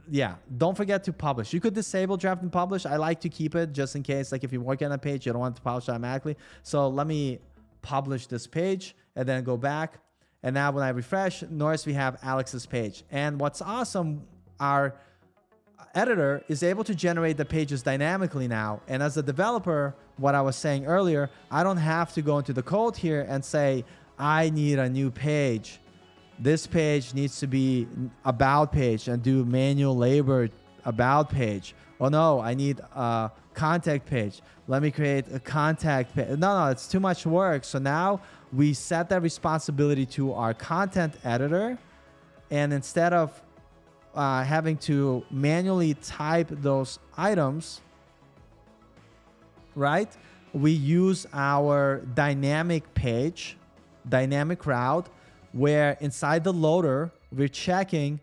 Yeah, don't forget to publish. You could disable draft and publish. I like to keep it just in case, like if you work on a page, you don't want to publish automatically. So let me publish this page and then go back. And now when I refresh, notice we have Alex's page. And what's awesome, our editor is able to generate the pages dynamically now. And as a developer, what I was saying earlier, I don't have to go into the code here and say, I need a new page. This page needs to be about page and do manual labor about page. Oh no, I need a contact page. Let me create a contact page. No, it's too much work. So now we set that responsibility to our content editor. And instead of having to manually type those items, right? We use our dynamic page, dynamic route, where inside the loader, we're checking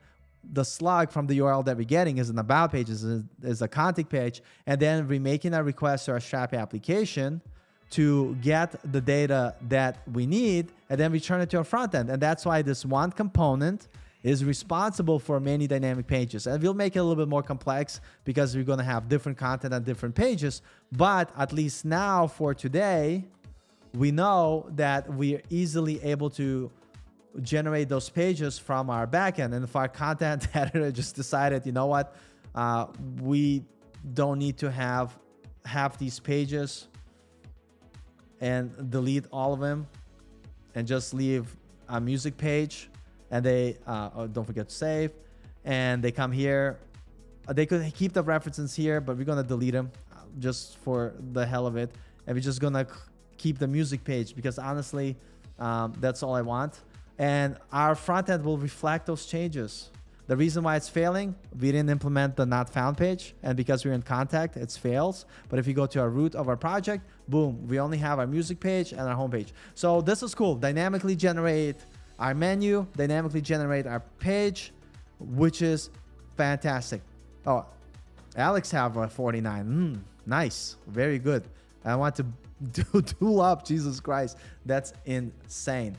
the slug from the URL that we're getting is an about page, is a contact page, and then we're making a request to our Strapi application to get the data that we need, and then return it to our front end. And that's why this one component is responsible for many dynamic pages. And we'll make it a little bit more complex because we're gonna have different content on different pages. But at least now for today, we know that we are easily able to generate those pages from our backend. And if our content editor just decided, you know what, we don't need to have these pages and delete all of them and just leave a music page, and they don't forget to save, and they come here, they could keep the references here, but we're gonna delete them just for the hell of it, and we're just gonna keep the music page because honestly, that's all I want. And our front end will reflect those changes. The reason why it's failing, we didn't implement the not found page, and because we're in contact, it fails. But if you go to our root of our project, boom, we only have our music page and our home page. So this is cool. Dynamically generate our menu, dynamically generate our page, which is fantastic. Oh, Alex have a 49. Nice, very good. I want to tool up, Jesus Christ, that's insane.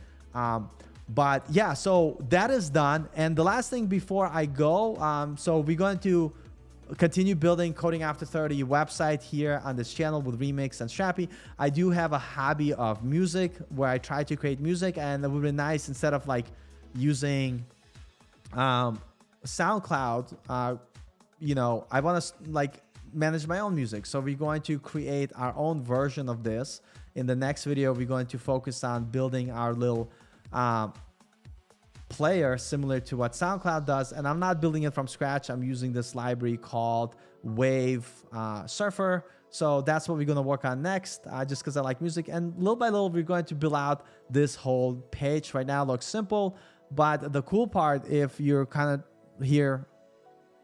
But yeah, so that is done. And the last thing before I go, so we're going to continue building Coding After 30 website here on this channel with Remix and Strapi. I do have a hobby of music where I try to create music, and it would be nice instead of like using SoundCloud, you know, I want to like manage my own music. So we're going to create our own version of this. In the next video, we're going to focus on building our little player similar to what SoundCloud does. And I'm not building it from scratch. I'm using this library called Wave Surfer. So that's what we're going to work on next, just because I like music. And little by little, we're going to build out this whole page. Right now it looks simple, but the cool part, if you're kind of here,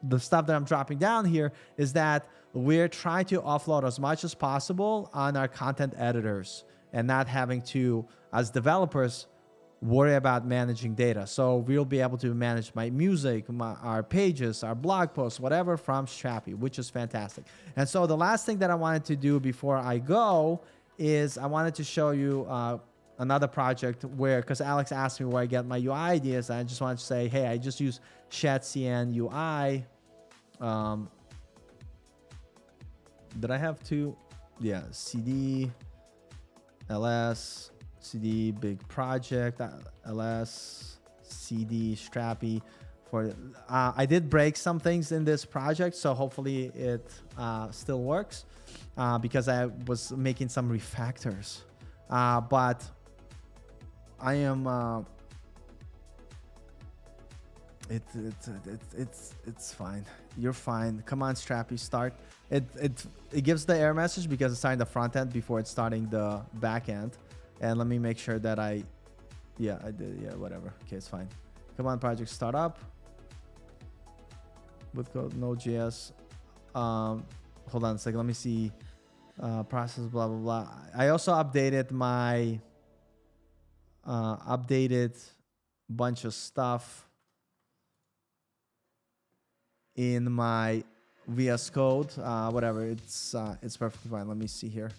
the stuff that I'm dropping down here is that we're trying to offload as much as possible on our content editors and not having to, as developers, worry about managing data. So we'll be able to manage my music, our pages, our blog posts, whatever from Strapi, which is fantastic. And so the last thing that I wanted to do before I go is I wanted to show you another project where, because Alex asked me where I get my UI ideas, and I just wanted to say, hey, I just use ShadCN UI. Did I have two? Yeah, CD, LS, CD, big project, LS, CD, Strapi. For I did break some things in this project, so hopefully it still works because I was making some refactors. But I am it's fine. You're fine. Come on, Strapi, start. It gives the error message because it's starting the front end before it's starting the back end. And let me make sure that I did. Yeah, whatever. Okay, it's fine. Come on, project start up with code Node.js. Hold on a second. Let me see. Process blah blah blah. I also updated my updated bunch of stuff in my VS Code. Whatever. It's perfectly fine. Let me see here.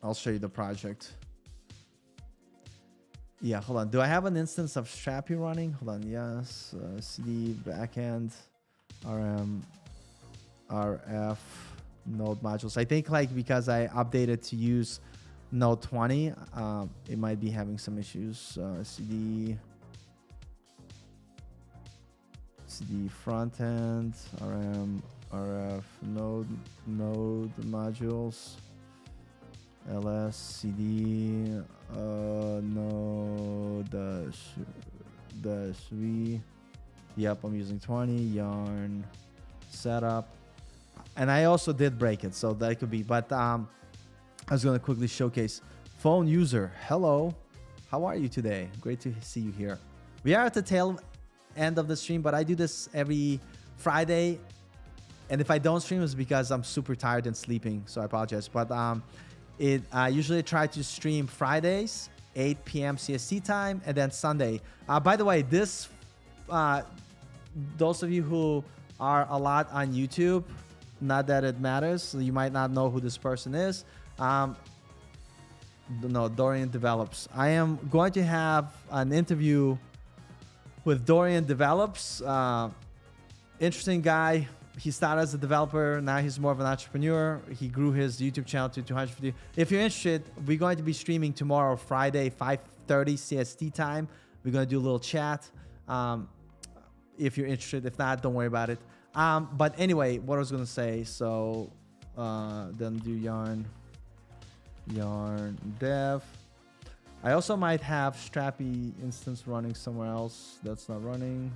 I'll show you the project. Yeah, hold on. Do I have an instance of Strapi running? Hold on. Yes. CD backend, RM, RF, Node modules. I think like because I updated to use Node 20, it might be having some issues. CD front end, RM, RF, Node modules. LS, CD, no, dash V. Yep, I'm using 20, yarn, setup. And I also did break it, so that could be. But I was going to quickly showcase phone user. Hello, how are you today? Great to see you here. We are at the tail end of the stream, but I do this every Friday. And if I don't stream, it's because I'm super tired and sleeping, so I apologize. But I usually try to stream Fridays, 8 p.m. CST time, and then Sunday. By the way, this, those of you who are a lot on YouTube, not that it matters, so you might not know who this person is. No, Dorian Develops. I am going to have an interview with Dorian Develops. Interesting guy. He started as a developer. Now he's more of an entrepreneur. He grew his YouTube channel to 250. If you're interested, we're going to be streaming tomorrow, Friday, 5:30 CST time. We're going to do a little chat. If you're interested. If not, don't worry about it. But anyway, what I was going to say. So then do yarn dev. I also might have Strapi instance running somewhere else. That's not running.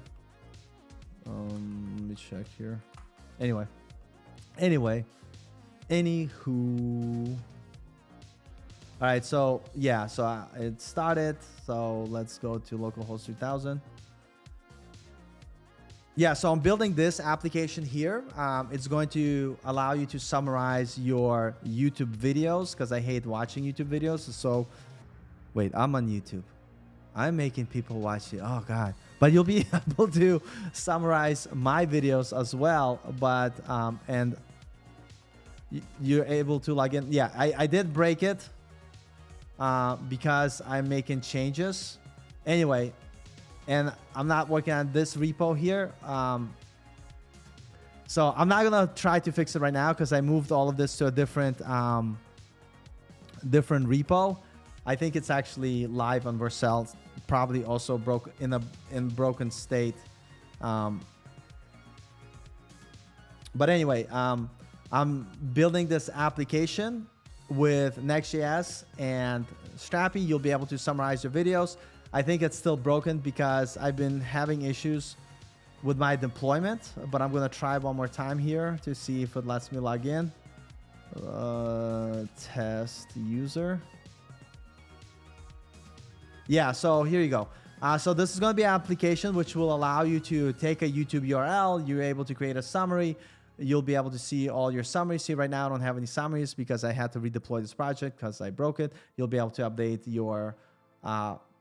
Let me check here. Anyway, anywho. All right, so yeah, so it started. So let's go to localhost 3000. Yeah, so I'm building this application here. It's going to allow you to summarize your YouTube videos because I hate watching YouTube videos. So wait, I'm on YouTube. I'm making people watch it. Oh God. But you'll be able to summarize my videos as well. But, and you're able to log in. Yeah, I did break it because I'm making changes. Anyway, and I'm not working on this repo here. So I'm not going to try to fix it right now because I moved all of this to a different repo. I think it's actually live on Vercel. Probably also broke in broken state. But anyway, I'm building this application with Next.js and Strapi. You'll be able to summarize your videos. I think it's still broken because I've been having issues with my deployment, but I'm going to try one more time here to see if it lets me log in. Test user. Yeah, so here you go. So this is going to be an application which will allow you to take a YouTube URL. You're able to create a summary. You'll be able to see all your summaries. See, right now I don't have any summaries because I had to redeploy this project because I broke it. You'll be able to update your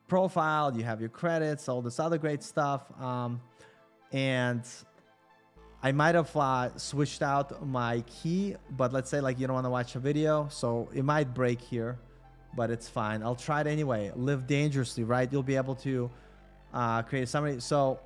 profile. You have your credits, all this other great stuff. And I might have switched out my key, but let's say like you don't want to watch a video, so it might break here, but it's fine. I'll try it anyway. Live dangerously, right? You'll be able to create a summary. So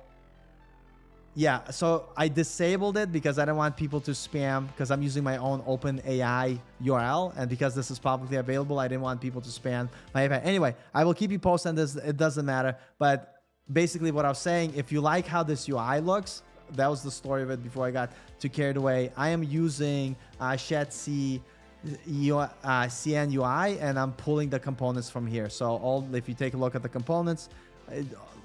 yeah, so I disabled it because I don't want people to spam, because I'm using my own OpenAI URL, and because this is publicly available, I didn't want people to spam my API. Anyway, I will keep you posted on this. It doesn't matter, but basically what I was saying, if you like how this UI looks, that was the story of it before I got too carried away. I am using CN UI, and I'm pulling the components from here. So if you take a look at the components,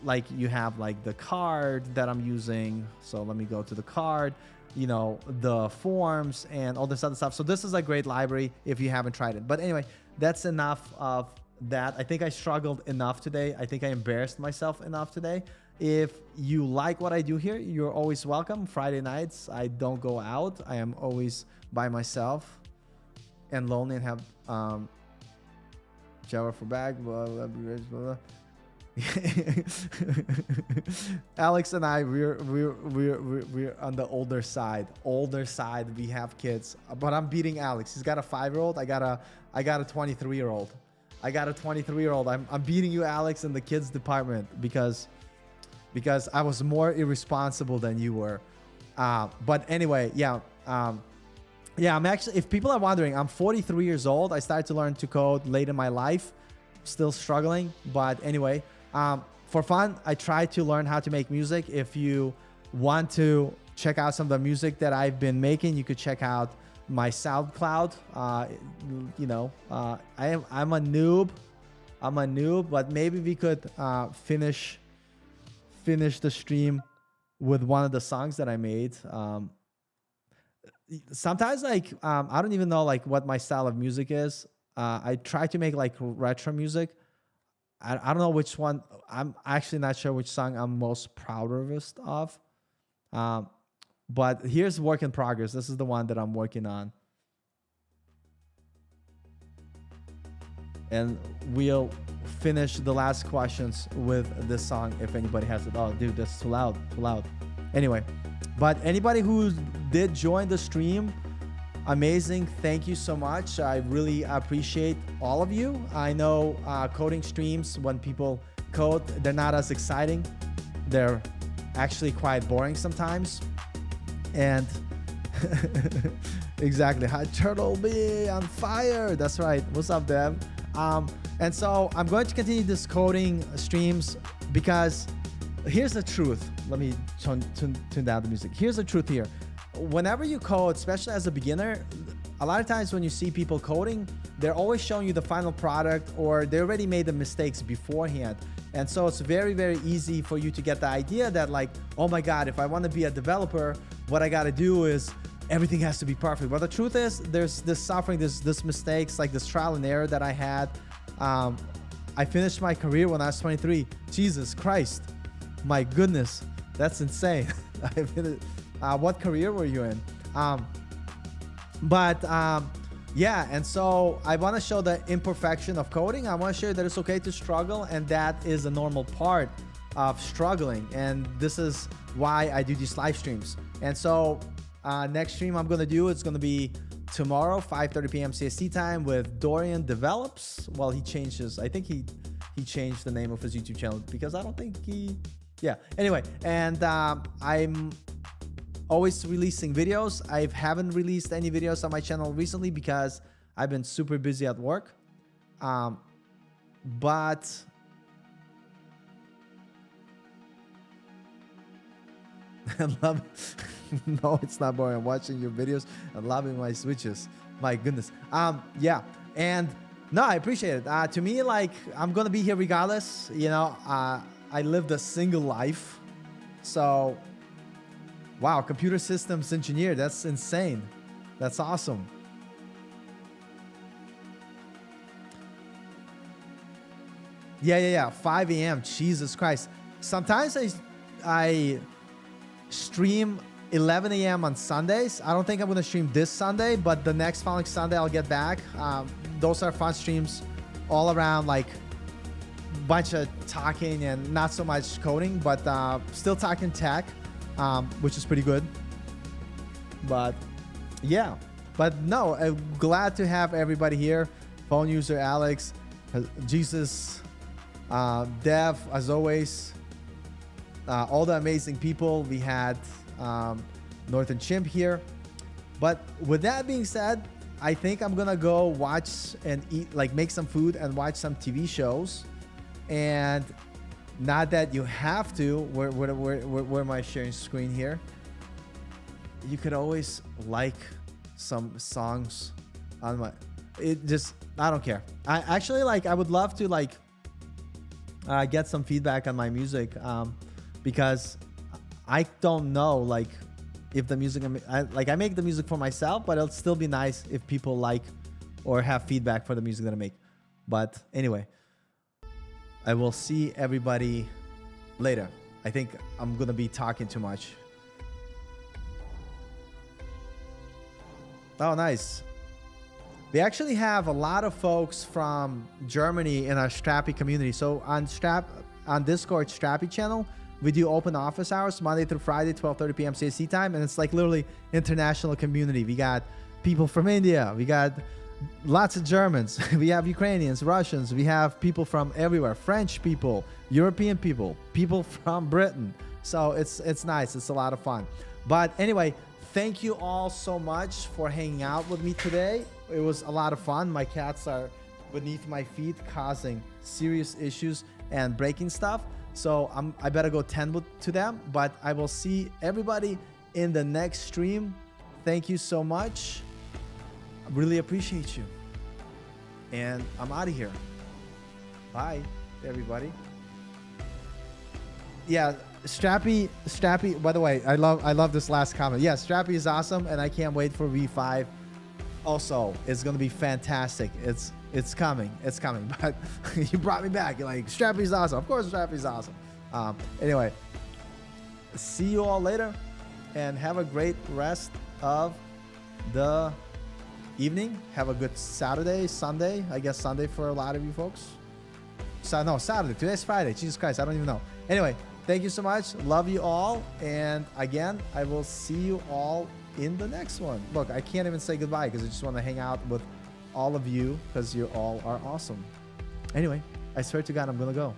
like you have like the card that I'm using. So let me go to the card, you know, the forms and all this other stuff. So this is a great library if you haven't tried it. But anyway, that's enough of that. I think I struggled enough today. I think I embarrassed myself enough today. If you like what I do here, you're always welcome. Friday nights, I don't go out. I am always by myself and lonely and have shower for bag, blah, blah, blah, blah, blah. Alex and I, we're on the older side. We have kids, but I'm beating Alex. He's got a 5-year-old. I got a 23-year-old. I'm beating you, Alex, in the kids department because I was more irresponsible than you were. But anyway, yeah. Yeah, I'm actually, if people are wondering, I'm 43 years old. I started to learn to code late in my life. Still struggling, but anyway, for fun, I try to learn how to make music. If you want to check out some of the music that I've been making, you could check out my SoundCloud. You know, I'm a noob, but maybe we could finish the stream with one of the songs that I made. Sometimes like I don't even know like what my style of music is. I try to make like retro music. I don't know which one. I'm actually not sure which song I'm most proudest of. But here's work in progress. This is the one that I'm working on. And we'll finish the last questions with this song if anybody has it. Oh, dude, that's too loud. Anyway, but anybody who did join the stream, amazing. Thank you so much. I really appreciate all of you. I know coding streams, when people code, they're not as exciting. They're actually quite boring sometimes. And exactly. Hot Turtle be on fire. That's right. What's up, Dev? And so I'm going to continue this coding streams because here's the truth. Let me tune down the music. Here's the truth here. Whenever you code, especially as a beginner, a lot of times when you see people coding, they're always showing you the final product, or they already made the mistakes beforehand. And so it's very, very easy for you to get the idea that like, oh my God, if I want to be a developer, what I got to do is everything has to be perfect. But the truth is there's this suffering, this mistakes, like this trial and error that I had. I finished my career when I was 23. Jesus Christ. My goodness. That's insane. What career were you in? Yeah, and so I want to show the imperfection of coding. I want to show you that it's okay to struggle, and that is a normal part of struggling. And this is why I do these live streams. And so next stream I'm going to do, it's going to be tomorrow, 5:30 p.m. CST time with Dorian Develops. Well, he changed his, I think he changed the name of his YouTube channel because I don't think he, yeah. Anyway, and I'm always releasing videos. I haven't released any videos on my channel recently because I've been super busy at work. But I love no, it's not boring. I'm watching your videos and loving my switches. My goodness. Yeah, and no, I appreciate it. To me, like, I'm gonna be here regardless. You know, I lived a single life, so wow, computer systems engineer. That's insane. That's awesome. Yeah. 5 a.m. Jesus Christ. Sometimes I stream 11 a.m. on Sundays. I don't think I'm going to stream this Sunday, but the next following Sunday I'll get back. Those are fun streams all around, like bunch of talking and not so much coding, but still talking tech, which is pretty good. But yeah, but no, glad to have everybody here. Phone user Alex, Jesus, Dev, as always, all the amazing people. We had Northern Chimp here. But with that being said, I think I'm gonna go watch and eat, like make some food and watch some TV shows. And not that you have to. Where am I sharing screen here? You could always like some songs on my. It just, I don't care. I actually like. I would love to like get some feedback on my music, because I don't know like if the music I make the music for myself, but it'll still be nice if people like or have feedback for the music that I make. But anyway, I will see everybody later. I think I'm gonna be talking too much. Oh, nice. We actually have a lot of folks from Germany in our Strapi community. So on Discord Strapi channel, we do open office hours Monday through Friday, 12:30 p.m. CST time, and it's like literally international community. We got people from India, we got lots of Germans, we have Ukrainians, Russians, we have people from everywhere, French people, European people, people from Britain. So it's nice. It's a lot of fun. But anyway, thank you all so much for hanging out with me today. It was a lot of fun. My cats are beneath my feet causing serious issues and breaking stuff. So I better go tend to them, but I will see everybody in the next stream. Thank you so much. I really appreciate you. And I'm out of here. Bye, everybody. Yeah, Strapi, by the way, I love this last comment. Yeah, Strapi is awesome, and I can't wait for V5. Also, it's gonna be fantastic. It's coming. But you brought me back. You're like, Strapi's awesome. Of course, Strapi's awesome. Anyway, see you all later, and have a great rest of the evening. Have a good Saturday, Sunday. I guess Sunday for a lot of you folks. No, Saturday. Today's Friday. Jesus Christ, I don't even know. Anyway, thank you so much. Love you all. And again, I will see you all in the next one. Look, I can't even say goodbye because I just want to hang out with all of you because you all are awesome. Anyway, I swear to God, I'm gonna go.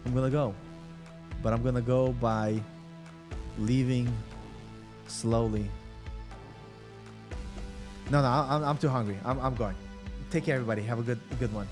But I'm gonna go by leaving slowly. No, I'm too hungry. I'm going. Take care, everybody. Have a good one.